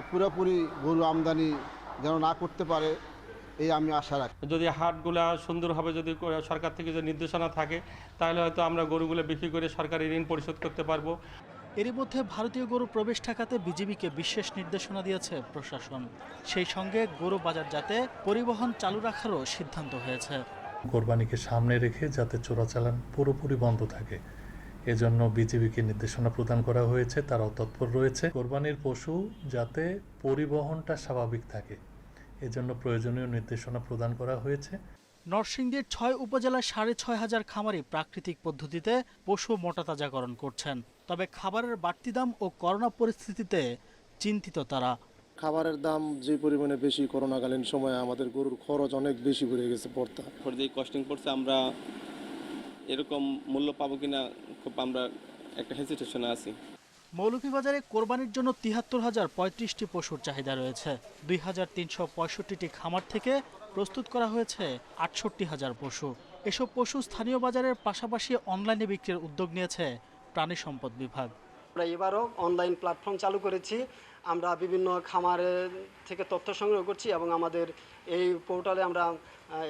পুরোপুরি গরু আমদানি যেন না করতে পারে, এই আমি আশা রাখি। যদি হাটগুলা সুন্দরভাবে যদি সরকার থেকে যে নির্দেশনা থাকে তাহলে হয়তো আমরা গরুগুলো বিক্রি করে সরকারি ঋণ পরিশোধ করতে পারবো। এরই মধ্যে ভারতীয় গরু প্রবেশ ঠেকাতে বিজিবিকে বিশেষ নির্দেশনা দিয়েছে প্রশাসন। সেই সঙ্গে গরু বাজারজাতে পরিবহন চালু রাখারও সিদ্ধান্ত হয়েছে। কোরবানিকে সামনে রেখে যাতে চোরাচালান পুরোপুরি বন্ধ থাকে এজন্য বিজিবিকে নির্দেশনা প্রদান করা হয়েছে, তারাও তৎপর রয়েছে। কোরবানির পশু যাতে পরিবহনটা স্বাভাবিক থাকে এজন্য প্রয়োজনীয় নির্দেশনা প্রদান করা হয়েছে। নরসিংদীর 6 উপজেলায় 6,500 খামারি প্রাকৃতিক পদ্ধতিতে পশু মোটাতাজাকরণ করছেন। তবে খাবারের বাড়তি দাম ও করোনা পরিস্থিতিতে চিন্তিত তারা। খাবারের দাম যে পরিমাণে বেশি, করোনাকালীন সময়ে আমাদের গরুর খরচ অনেক বেশি বেড়ে গেছে। কস্টিং পড়ছে, আমরা এরকম মূল্য পাবো কিনা খুব আমরা একটা হেজিটেশনে আছি। মৌলভীবাজারে কোরবানির জন্য 73,035টি পশুর চাহিদা রয়েছে। 2,365টি খামার থেকে প্রস্তুত করা হয়েছে 68,000 পশু। এসব পশু স্থানীয় বাজারের পাশাপাশি অনলাইনে বিক্রির উদ্যোগ নিয়েছে প্রাণী সম্পদ বিভাগ। আমরা এবারও অনলাইন প্ল্যাটফর্ম চালু করেছি। আমরা বিভিন্ন খামারের থেকে তথ্য সংগ্রহ করছি এবং আমাদের এই পোর্টালে আমরা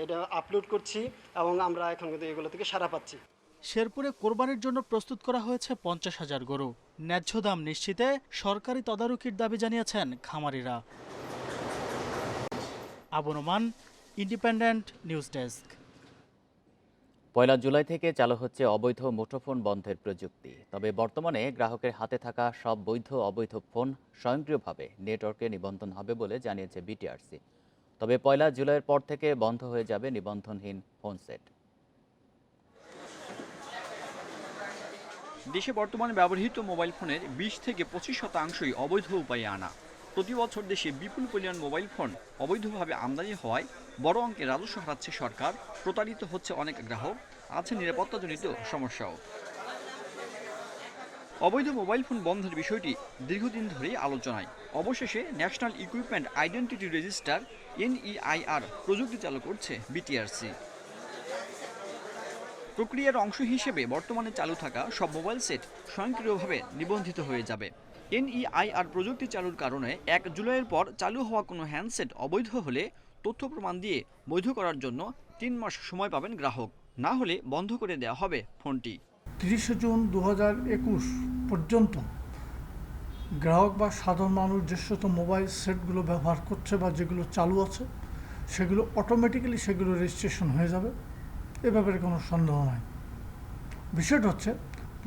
এটা আপলোড করছি এবং আমরা এখন কিন্তু এগুলো থেকে সাড়া পাচ্ছি। শেরপুরে কোরবানির জন্য প্রস্তুত করা হয়েছে 50,000 গরু। ন্যায্য দাম নিশ্চিতে সরকারি তদারকির দাবি জানিয়েছেন খামারিরা। Abu Noman, independent news desk. 1 July থেকে চালু হচ্ছে অবৈধ মুঠোফোন বন্ধের প্রযুক্তি। তবে বর্তমানে গ্রাহকের হাতে থাকা সব বৈধ অবৈধ ফোন স্বয়ংক্রিয়ভাবে নেটওয়ার্কে নিবন্ধন হবে বলে জানিয়েছে বিটিআরসি। তবে 1 জুলাইয়ের পর থেকে বন্ধ হয়ে যাবে নিবন্ধনহীন ফোন সেট। দেশে বর্তমানে ব্যবহৃত মোবাইল ফোনের 20 থেকে 25% অবৈধ উপায়ে আনা। প্রতি বছর দেশে বিপুল পরিমাণ মোবাইল ফোন অবৈধভাবে আমদানি হওয়ায় বড় অঙ্কের রাজস্ব হারাচ্ছে সরকার, প্রতারিত হচ্ছে অনেক গ্রাহক, আছে নিরাপত্তাজনিত সমস্যাও। অবৈধ মোবাইল ফোন বন্ধের বিষয়টি দীর্ঘদিন ধরেই আলোচনায়। অবশেষে national equipment identity register NEIR প্রযুক্তি চালু করছে বিটিআরসি। প্রক্রিয়ার অংশ হিসেবে বর্তমানে চালু থাকা সব মোবাইল সেট স্বয়ংক্রিয়ভাবে নিবন্ধিত হয়ে যাবে। NEIR প্রযুক্তি চালুর কারণে 1 জুলাইয়ের পর চালু হওয়া কোনো হ্যান্ডসেট অবৈধ হলে তথ্য প্রমাণ দিয়ে বৈধ করার জন্য 3 মাস সময় পাবেন গ্রাহক, না হলে বন্ধ করে দেওয়া হবে ফোনটি। 30 জুন 2021 পর্যন্ত গ্রাহক বা সাধারণ মানুষ যে সমস্ত মোবাইল সেটগুলো ব্যবহার করছে বা যেগুলো চালু আছে সেগুলো অটোমেটিক্যালি সেগুলো রেজিস্ট্রেশন হয়ে যাবে এ ব্যাপারে কোনো সন্দেহ নাই। বিষয়টা হচ্ছে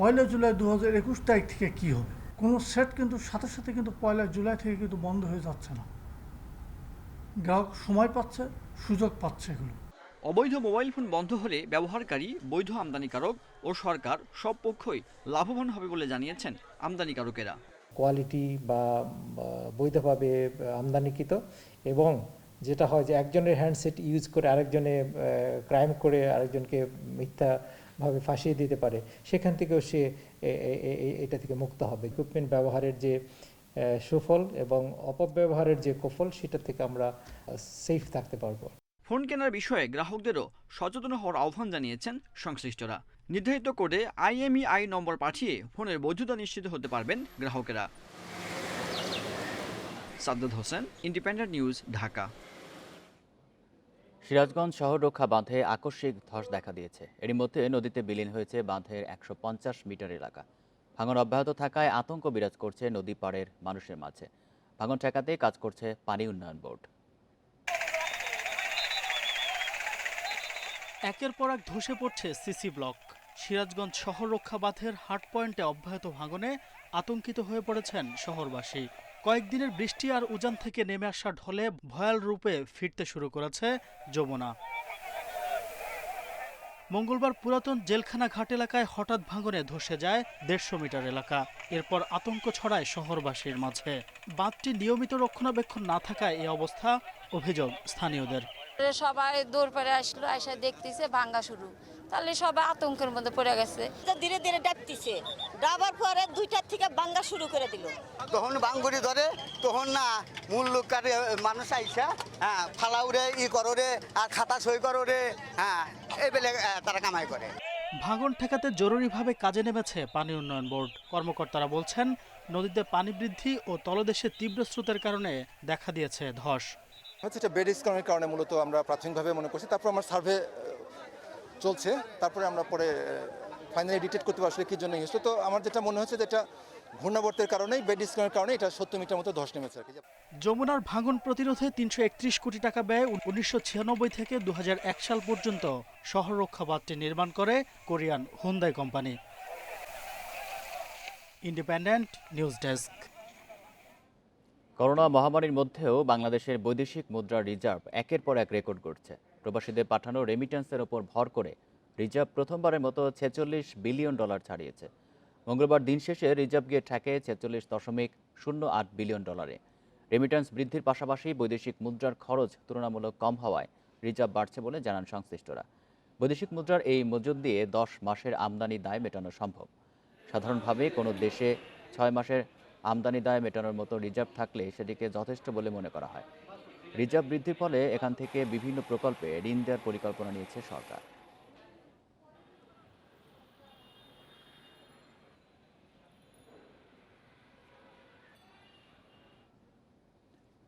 1 জুলাই 2021 তারিখ থেকে কী হবে। কোনো সেট কিন্তু সাথে সাথে কিন্তু 1 জুলাই থেকে কিন্তু বন্ধ হয়ে যাচ্ছে না। গ্রাহক সময় পাচ্ছে, সুযোগ পাচ্ছে এগুলো। অবৈধ মোবাইল ফোন বন্ধ হলে ব্যবহারকারী, বৈধ আমদানিকারক ও সরকার সব পক্ষই লাভবান হবে বলে জানিয়েছেন আমদানিকারকেরা। কোয়ালিটি বা বৈধভাবে আমদানিকৃত, এবং যেটা হয় যে একজনের হ্যান্ডসেট ইউজ করে আরেকজনে ক্রাইম করে আরেকজনকে মিথ্যাভাবে ফাঁসিয়ে দিতে পারে, সেখান থেকেও সে এটা থেকে মুক্ত হবে। ইকুইপমেন্ট ব্যবহারের যে সুফল এবং অপব্যবহারের যে কুফল, সেটা থেকে আমরা সেফ থাকতে পারবো। ফোন কেনার বিষয়ে গ্রাহকদেরও সচেতন হওয়ার আহ্বান জানিয়েছেন সংশ্লিষ্টরা। নির্ধারিত কোডে IMEI নম্বর পাঠিয়ে ফোনের বৈধতা নিশ্চিত হতে পারবেন গ্রাহকেরা। সাদ্দাত হোসেন, ইন্ডিপেন্ডেন্ট নিউজ, ঢাকা। সিরাজগঞ্জ শহর রক্ষা বাঁধে আকস্মিক ধস দেখা দিয়েছে। এরই মধ্যে নদীতে বিলীন হয়েছে বাঁধের 150 মিটার এলাকা। ভাঙন অব্যাহত থাকায় আতঙ্ক বিরাজ করছে নদী পাড়ের মানুষের মাঝে। ভাঙন ঠেকাতে কাজ করছে পানি উন্নয়ন বোর্ড। একের পর এক ধসে পড়ছে সিসি ব্লক। সিরাজগঞ্জ শহর রক্ষা বাঁধের হাট পয়েন্টে অব্যাহত ভাঙনে আতঙ্কিত হয়ে পড়েছেন শহরবাসী। কয়েকদিনের বৃষ্টি আর উজান থেকে নেমে আসা ঢলে ভয়াল রূপে ফিরতে শুরু করেছে যমুনা। মঙ্গলবার পুরাতন জেলখানা ঘাট এলাকায় হঠাৎ ভাঙনে ধসে যায় 150 মিটার এলাকা। এরপর আতঙ্ক ছড়ায় শহরবাসীর মাঝে। বাঁধটি নিয়মিত রক্ষণাবেক্ষণ না থাকায় এই অবস্থা, অভিযোগ স্থানীয়দের। সবাই দৌড় পরে আসলো, আসা দেখতেছে ভাঙ্গা শুরু, তাহলে সবাই আতঙ্কের মধ্যে পড়ে গেছে। ধীরে ধীরে ডাকতেছে, ডাবার পরে 2টার থেকে ভাঙ্গা শুরু করে দিল। তখন বাঙ্গুরি ধরে, তখন না মূল লোককার মানুষ আইসা ফালা উড়ে করো আর খাতা সই করো এই বেলে তারা কামাই করে। ভাঙন ঠেকাতে জরুরিভাবে কাজে নেমেছে পানি উন্নয়ন বোর্ড। কর্মকর্তারা বলছেন, নদীতে পানি বৃদ্ধি ও তলদেশে তীব্র স্রোতের কারণে দেখা দিয়েছে ধস। এটা বেড স্কনের কারণে মূলত আমরা প্রাথমিকভাবে মনে করছি। তারপর আমার সার্ভে চলছে, তারপরে আমরা পরে ফাইনালি ডিটেক্ট করতে পারছি কি জন্য হয়েছে। তো আমার যেটা মনে হচ্ছে যে এটা ঘূর্ণাবর্তের কারণেই, বেড স্কনের কারণে এটা 70 মিটার মতো ধস নেমেছে আর কি। যমুনার ভাঙন প্রতিরোধে 331 কোটি টাকা ব্যয়ে 1996 থেকে 2001 সাল পর্যন্ত শহর রক্ষা বাঁধটি নির্মাণ করে Korean Hyundai company. Independent news desk. Corona মহামারীর মধ্যেও বাংলাদেশের বৈদেশিক মুদ্রার রিজার্ভ একের পর এক রেকর্ড করছে। প্রবাসীদের পাঠানো রেমিটেন্সের ওপর ভর করে রিজার্ভ প্রথমবারের মতো $46 বিলিয়ন ছাড়িয়েছে। মঙ্গলবার দিন শেষে রিজার্ভ গিয়ে ঠেকে $46.08 বিলিয়ন। রেমিটেন্স বৃদ্ধির পাশাপাশি বৈদেশিক মুদ্রার খরচ তুলনামূলক কম হওয়ায় রিজার্ভ বাড়ছে বলে জানান সংশ্লিষ্টরা। বৈদেশিক মুদ্রার এই মজুদ দিয়ে 10 মাসের আমদানি দায় মেটানো সম্ভব। সাধারণভাবে কোনো দেশে 6 মাসের আমদানি দায় মেটানোর মতো রিজার্ভ থাকলে সেটিকে যথেষ্ট বলে মনে করা হয়। রিজার্ভ বৃদ্ধির ফলে এখান থেকে বিভিন্ন প্রকল্পে ঋণ দেওয়ার পরিকল্পনা নিয়েছে সরকার।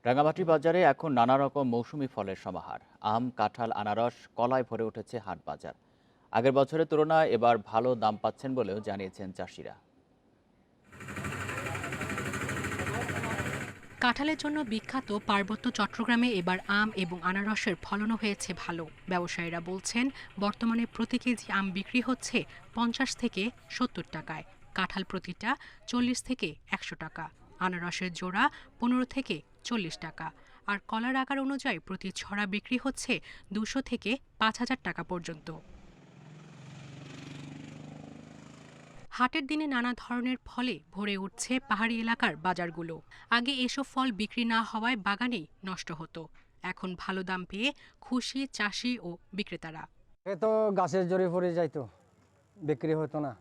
রাঙামাটি বাজারে এখন নানা রকম মৌসুমি ফলের সমাহার। আম, কাঁঠাল, আনারস, কলায় ভরে উঠেছে হাট বাজার। আগের বছরের তুলনায় এবার ভালো দাম পাচ্ছেন বলেও জানিয়েছেন চাষিরা। কাঁঠালের জন্য বিখ্যাত পার্বত্য চট্টগ্রামে এবার আম এবং আনারসের ফলনও হয়েছে ভালো। ব্যবসায়ীরা বলছেন, বর্তমানে প্রতি কেজি আম বিক্রি হচ্ছে 50 থেকে 70 টাকায়, কাঁঠাল প্রতিটা 40 থেকে 100 টাকা, আনারসের জোড়া 15 থেকে 40 টাকা, আর কলার আকার অনুযায়ী প্রতি ছড়া বিক্রি হচ্ছে 200 থেকে 5000 টাকা পর্যন্ত। হাটের দিনে নানা ধরনের ফলে ভরে উঠছে পাহাড়ি এলাকার বাজারগুলো। আগে এসব ফল বিক্রি না হওয়ায় বাগানেই নষ্ট হতো। এখন ভালো দাম পেয়ে খুশি চাষি ও বিক্রেতারা। এ তো গাছের জড়ি পড়ে যাইতো, বিক্রি হতো না।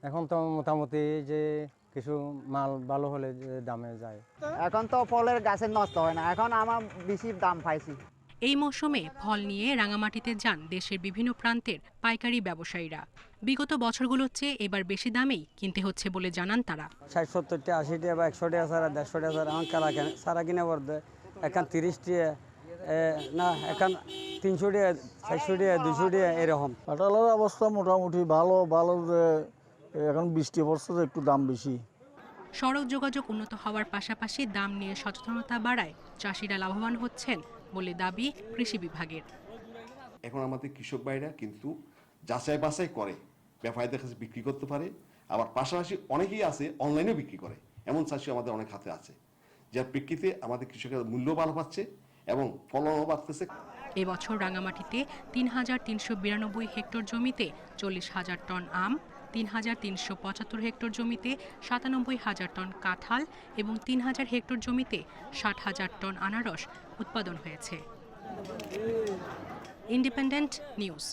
এখন তো মোটামুটি যে কিছু মাল ভালো হলে দামে যায়। এখন তো ফলের গাছের নষ্ট হয় না, এখন আমার বেশি দাম পাইছি। এই মৌসুমে ফল নিয়ে রাঙামাটিতে যান দেশের বিভিন্ন প্রান্তের পাইকারি ব্যবসায়ীরা। বিগত বছরগুলোর চেয়ে এবার বেশি দামেই কিনতে হচ্ছে বলে জানান তারা। 60, 70, 80 বা 100 টাকা ছাড়া 150 টাকা ছাড়া আমার কালা সারা কিনে পড়বে। এখন 30 টাকা না, এখন 300 টাকা, 400 টাকা, 200 টাকা এরকম। কাঁঠালের অবস্থা মোটামুটি ভালো যে এখন বৃষ্টি পড়ছে, একটু দাম বেশি। সড়ক যোগাযোগ উন্নত হওয়ার পাশাপাশি দাম নিয়ে সচেতনতা বাড়ায় চাষিরা লাভবান হচ্ছেন বলে দাবি কৃষি বিভাগের। এখন আমাদের কৃষক ভাইরা কিন্তু যাচাই বাছাই করে ব্যবসায়ীদের কাছে বিক্রি করতে পারে, আবার পাশাপাশি অনেকেই আছে অনলাইনেও বিক্রি করে, এমন চাষি আমাদের অনেক হাতে আছে, যার প্রেক্ষিতে আমাদের কৃষকের মূল্য ভালো পাচ্ছে এবং ফলনও বাড়তেছে। এবছর রাঙামাটিতে ৩,৩৯২ হেক্টর জমিতে ৪০,০০০ টন আম, ৩,৩৭৫ হেক্টর জমিতে ৯৭,০০০ টন কাঁঠাল এবং ৩,০০০ হেক্টর জমিতে ৬০,০০০ টন আনারস উৎপাদন হয়েছে। Independent news.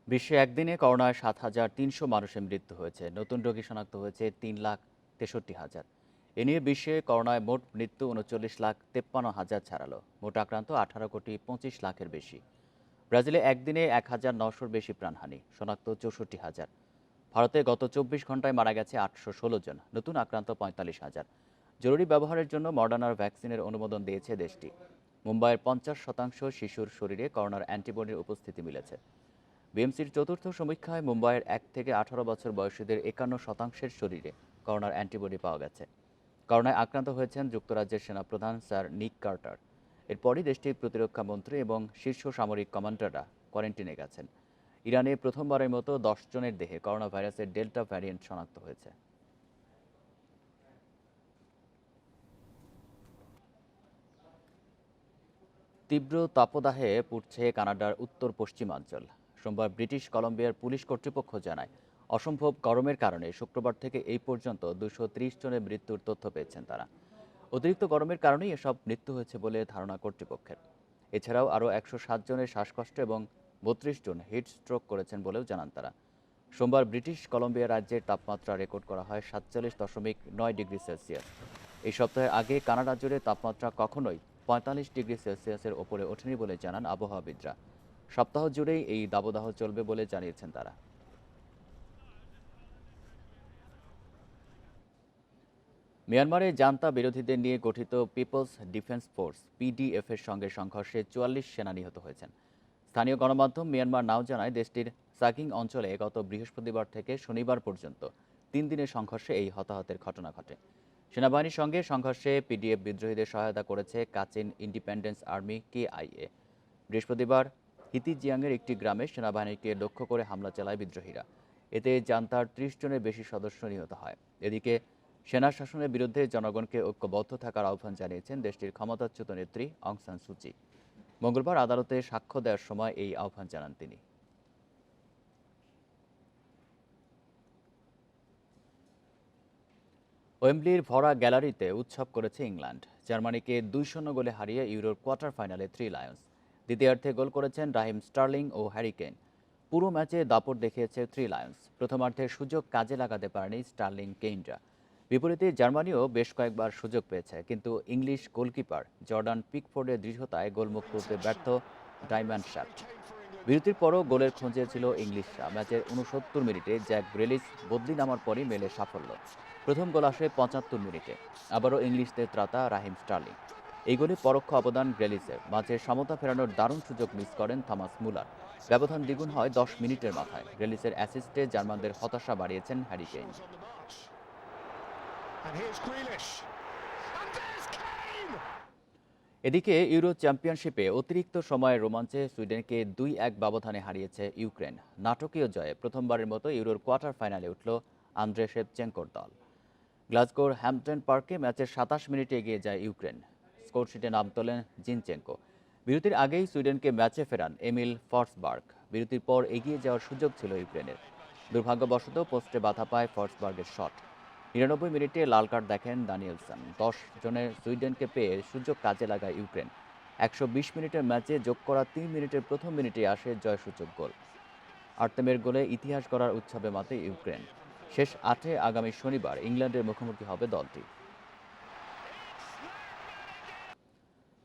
বিশ্বে একদিনে করোনায় ৭,৩০০ মানুষের মৃত্যু হয়েছে। নতুন রোগী শনাক্ত হয়েছে ৩,৬৩,০০০। এ নিয়ে বিশ্বে করোনায় মোট মৃত্যু ৩৯,৫৩,০০০ ছাড়ালো। মোট আক্রান্ত 18,25,00,000-এর বেশি। ব্রাজিলে একদিনে 1,900-র বেশি প্রাণহানি, শনাক্ত 64,000। ভারতে গত 24 ঘন্টায় মারা গেছে 816 জন, নতুন আক্রান্ত 45,000। জরুরি ব্যবহারের জন্য মডার্নার ভ্যাকসিনের অনুমোদন দিয়েছে দেশটি। মুম্বাইয়ের 50% শিশুর শরীরে করোনার অ্যান্টিবডির উপস্থিতি মিলেছে। বিএমসির চতুর্থ সমীক্ষায় মুম্বাইয়ের 1 থেকে 18 বছর বয়সীদের 51%-এর শরীরে করোনার অ্যান্টিবডি পাওয়া গেছে। করোনায় আক্রান্ত হয়েছেন যুক্তরাজ্যের সেনাপ্রধান স্যার নিক কার্টার। এরপরই দেশটির প্রতিরক্ষা মন্ত্রী এবং শীর্ষ সামরিক কমান্ডাররা কোয়ারেন্টিনে গেছেন। ইরানে প্রথমবারের মতো 10 জনের দেহে করোনা ভাইরাসের ডেল্টা ভ্যারিয়েন্ট শনাক্ত হয়েছে। তীব্র তাপদাহে পুড়ছে কানাডার উত্তর পশ্চিমাঞ্চল। সোমবার ব্রিটিশ কলম্বিয়ার পুলিশ কর্তৃপক্ষ জানায়, অসম্ভব গরমের কারণে শুক্রবার থেকে এই পর্যন্ত 230 জনের মৃত্যুর তথ্য পেয়েছেন তারা। অতিরিক্ত গরমের কারণেই এসব মৃত্যু হয়েছে বলে ধারণা কর্তৃপক্ষের। এছাড়াও আরও 107 জনের শ্বাসকষ্ট এবং 32 জন হিট স্ট্রোক করেছেন বলেও জানান তারা। সোমবার ব্রিটিশ কলম্বিয়া রাজ্যের তাপমাত্রা রেকর্ড করা হয় 47.9 ডিগ্রি সেলসিয়াস। এই সপ্তাহের আগে কানাডা জুড়ে তাপমাত্রা কখনোই 45 ডিগ্রি সেলসিয়াসের ওপরে ওঠেনি বলে জানান আবহাওয়াবিদরা। সপ্তাহ জুড়েই এই দাবদাহ চলবে বলে জানিয়েছেন তারা। মিয়ানমারে জান্তা বিরোধীদের নিয়ে গঠিত পিপলস ডিফেন্স ফোর্স পিডিএফ-এর সঙ্গে সংঘর্ষে 44 সেনা নিহত হয়েছেন। স্থানীয় গণমাধ্যম মিয়ানমার নাও জানায়, দেশটির সাকিং অঞ্চলে গত বৃহস্পতিবার থেকে শনিবার পর্যন্ত 3 দিনের সংঘর্ষে এই হতাহতের ঘটনা ঘটে। সেনাবাহিনীর সঙ্গে সংঘর্ষে পিডিএফ বিদ্রোহীদের সহায়তা করেছে কাচিন ইন্ডিপেন্ডেন্স আর্মি কেআইএ। বৃহস্পতিবার হিতিজিয়াংয়ের একটি গ্রামে সেনাবাহিনীকে লক্ষ্য করে হামলা চালায় বিদ্রোহীরা। এতে জান্তার 30 জনের বেশি সদস্য নিহত হয়। এদিকে সেনা শাসনের বিরুদ্ধে জনগণকে ঐক্যবদ্ধ থাকার আহ্বান জানিয়েছেন দেশটির ক্ষমতাচ্যুত নেত্রী অং সান সুচি। মঙ্গলবার আদালতে সাক্ষ্য দেওয়ার সময় এই আহ্বান জানান তিনি। ওয়েম্বলির ভরা গ্যালারিতে উৎসব করেছে ইংল্যান্ড। জার্মানিকে 2-0 গোলে হারিয়ে ইউরোর কোয়ার্টার ফাইনালে 3 লায়ন্স। দ্বিতীয়ার্ধে গোল করেছেন রাহিম স্টার্লিং ও হ্যারি কেইন। পুরো ম্যাচে দাপট দেখিয়েছে 3 লায়ন্স। প্রথমার্ধে সুযোগ কাজে লাগাতে পারেনি স্টার্লিং কেইনরা। বিপরীতে জার্মানিও বেশ কয়েকবার সুযোগ পেয়েছে, কিন্তু ইংলিশ গোলকিপার জর্ডান পিকফোর্ডের দৃঢ়তায় গোলমুখ করতে ব্যর্থ ডায়মন্ড শ্যাফট। বিরতির পরও গোলের খোঁজে ছিল ইংলিশরা। ম্যাচের 69 মিনিটে জ্যাক গ্রেলিশ বদলি নামার পরই মেলে সাফল্য। প্রথম গোল আসে 75 মিনিটে। আবারও ইংলিশদের ত্রাতা রাহিম স্টার্লিং। এই গোলে পরোক্ষ অবদান গ্রেলিসের। মাঝে সমতা ফেরানোর দারুণ সুযোগ মিস করেন থমাস মুলার। ব্যবধান দ্বিগুণ হয় 10 মিনিটের মাথায়। গ্রেলিসের অ্যাসিস্টে জার্মানদের হতাশা বাড়িয়েছেন হ্যারি কেইন। এদিকে ইউরো চ্যাম্পিয়নশিপে অতিরিক্ত সময়ের রোমাঞ্চে সুইডেনকে 2-1 ব্যবধানে হারিয়েছে ইউক্রেন। নাটকীয় জয়ে প্রথমবারের মতো ইউরোর কোয়ার্টার ফাইনালে উঠল আন্দ্রে শেভচেঙ্কোর দল। গ্লাসগোর হ্যাম্পটন পার্কে ম্যাচের 27 মিনিটে এগিয়ে যায় ইউক্রেন। স্কোরশিটে নাম তোলেন জিনচেঙ্কো। বিরতির আগেই সুইডেনকে ম্যাচে ফেরান এমিল ফর্সবার্গ। বিরতির পর এগিয়ে যাওয়ার সুযোগ ছিল ইউক্রেনের। দুর্ভাগ্যবশত পোস্টে বাধা পায় ফর্সবার্গের শট। 99 মিনিটে লাল কার্ড দেখেন দানিয়েলসন। 10 জনের সুইডেনকে পেয়ে সুযোগ কাজে লাগায় ইউক্রেন। 120 মিনিটের ম্যাচে যোগ করা 3 মিনিটের প্রথম মিনিটে আসে জয়সূচক গোল। আর্তেমের গোলে ইতিহাস গড়ার উৎসবে মাতে ইউক্রেন। শেষ 8-এ আগামী শনিবার ইংল্যান্ডের মুখোমুখি হবে দলটি।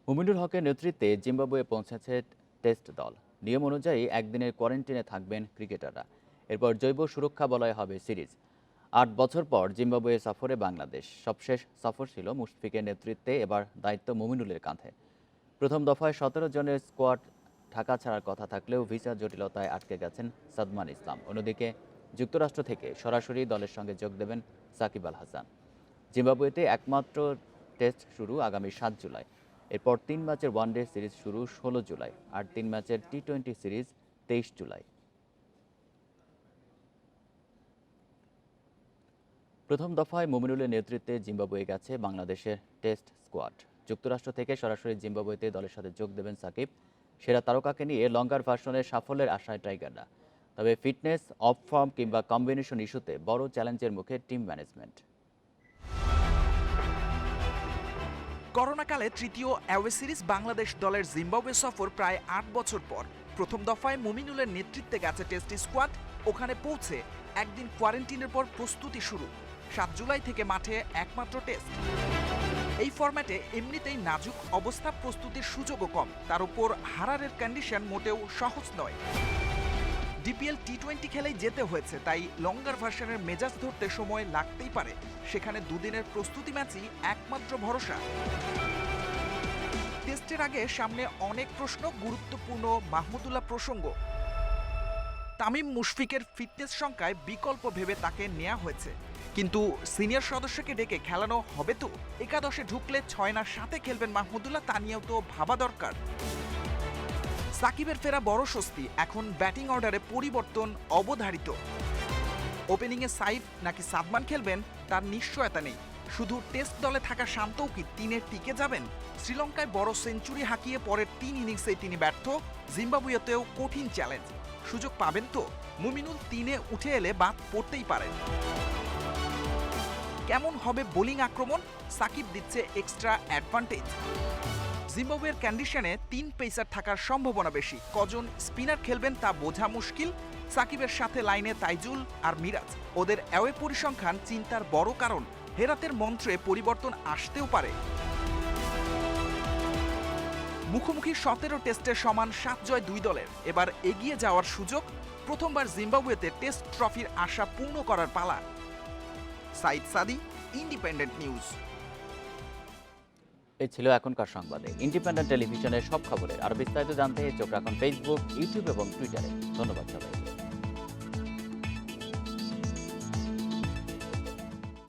মুমিনুল হকের নেতৃত্বে জিম্বাবুয়ে পৌঁছেছে টেস্ট দল। নিয়ম অনুযায়ী একদিনের কোয়ারেন্টিনে থাকবেন ক্রিকেটাররা। এরপর জৈব সুরক্ষা বলয়ে হবে সিরিজ। 8 বছর পর জিম্বাবুয়ে সফরে বাংলাদেশ। সবশেষ সফর ছিল মুশফিকের নেতৃত্বে, এবার দায়িত্ব মুমিনুলের কাঁধে। প্রথম দফায় 17 জনের স্কোয়াড ঢাকা ছাড়ার কথা থাকলেও ভিসা জটিলতায় আটকে গেছেন সাদমান ইসলাম। অন্যদিকে যুক্তরাষ্ট্র থেকে সরাসরি দলের সঙ্গে যোগ দেবেন সাকিব আল হাসান। জিম্বাবুয়েতে একমাত্র টেস্ট শুরু আগামী 7 জুলাই। এরপর 3 ম্যাচের ওয়ানডে সিরিজ শুরু 16 জুলাই আর 3 ম্যাচের টি-20 সিরিজ 23 জুলাই। প্রথম দফায় মুমিনুলের নেতৃত্বে জিম্বাবুয়ে গেছে বাংলাদেশের টেস্ট স্কোয়াড। যুক্তরাষ্ট্র থেকে সরাসরি জিম্বাবুয়েতে দলের সাথে যোগ দেবেন সাকিব। সেরা তারকাকে নিয়ে লঙ্গার ভার্সনের সাফল্যের আশায় টাইগাররা। তবে ফিটনেস, অফ ফর্ম কিংবা কম্বিনেশন ইস্যুতে বড় চ্যালেঞ্জের মুখে টিম ম্যানেজমেন্ট। করোনাকালে তৃতীয় অ্যাওয়ে সিরিজ বাংলাদেশ দলের জিম্বাবুয়ে সফর প্রায় 8 বছর পর। প্রথম দফায় মুমিনুলের নেতৃত্বে গেছে টেস্ট স্কোয়াড। ওখানে পৌঁছে একদিন কোয়ারেন্টিনের পর প্রস্তুতি শুরু। 7 জুলাই থেকে মাঠে একমাত্র টেস্ট। এই ফরম্যাটে এমনিতেই নাজুক অবস্থা, প্রস্তুতির সুযোগও কম। তার উপর হারারের কন্ডিশন মোটেও সহজ নয়। ডিপিএল টি-20 খেলেই যেতে হয়েছে, তাই লঙ্গার ভার্সনের মেজাজ ধরতে সময় লাগতেই পারে। সেখানে দুদিনের প্রস্তুতি ম্যাচই একমাত্র ভরসা। টেস্টের আগে সামনে অনেক প্রশ্ন, গুরুত্বপূর্ণ মাহমুদুল্লাহ প্রসঙ্গ। তামিম মুশফিকের ফিটনেস সংখ্যায় বিকল্প ভেবে তাকে নেওয়া হয়েছে, কিন্তু সিনিয়র সদস্যকে ডেকে খেলানো হবে তো? একাদশে ঢুকলে 6 না 7-এ খেলবেন মাহমুদুল্লাহ, তা নিয়েও তো ভাবা দরকার। সাকিবের ফেরা বড় স্বস্তি। এখন ব্যাটিং অর্ডারে পরিবর্তন অবধারিত। ওপেনিংয়ে সাইফ নাকি সাদমান খেলবেন তার নিশ্চয়তা নেই। শুধু টেস্ট দলে থাকা শান্তও কি 3-এ টিকে যাবেন? শ্রীলঙ্কায় বড় সেঞ্চুরি হাঁকিয়ে পরের 3 ইনিংসে তিনি ব্যর্থ। জিম্বাবুয়েতেও কঠিন চ্যালেঞ্জ। সুযোগ পাবেন তো? মুমিনুল 3-এ উঠে এলে বাদ পড়তেই পারেন। কেমন হবে বোলিং আক্রমণ? সাকিব দিচ্ছে এক্সট্রা অ্যাডভান্টেজ। জিম্বাবুয়ের কন্ডিশনে 3 পেসার থাকার সম্ভাবনা বেশি। কজন স্পিনার খেলবেন তা বোঝা মুশকিল। সাকিবের সাথে লাইনে তাইজুল আর মিরাজ। ওদের অ্যাওয়ে পরিসংখ্যান চিন্তার বড় কারণ। হেরাতের মন্ত্রে পরিবর্তন আসতেও পারে। মুখোমুখি 17 টেস্টের সমান 7 জয় 2 দলের। এবার এগিয়ে যাওয়ার সুযোগ। প্রথমবার জিম্বাবুয়েতে টেস্ট ট্রফির আশা পূর্ণ করার পালা। সাইদ সাদি, ইন্ডিপেন্ডেন্ট নিউজ। এই ছিল এখনকার সংবাদে। ইন্ডিপেন্ডেন্ট টেলিভিশনের সব খবরের আর বিস্তারিত জানতে চোখ রাখুন ফেসবুক, ইউটিউব এবং টুইটারে। ধন্যবাদ সবাইকে।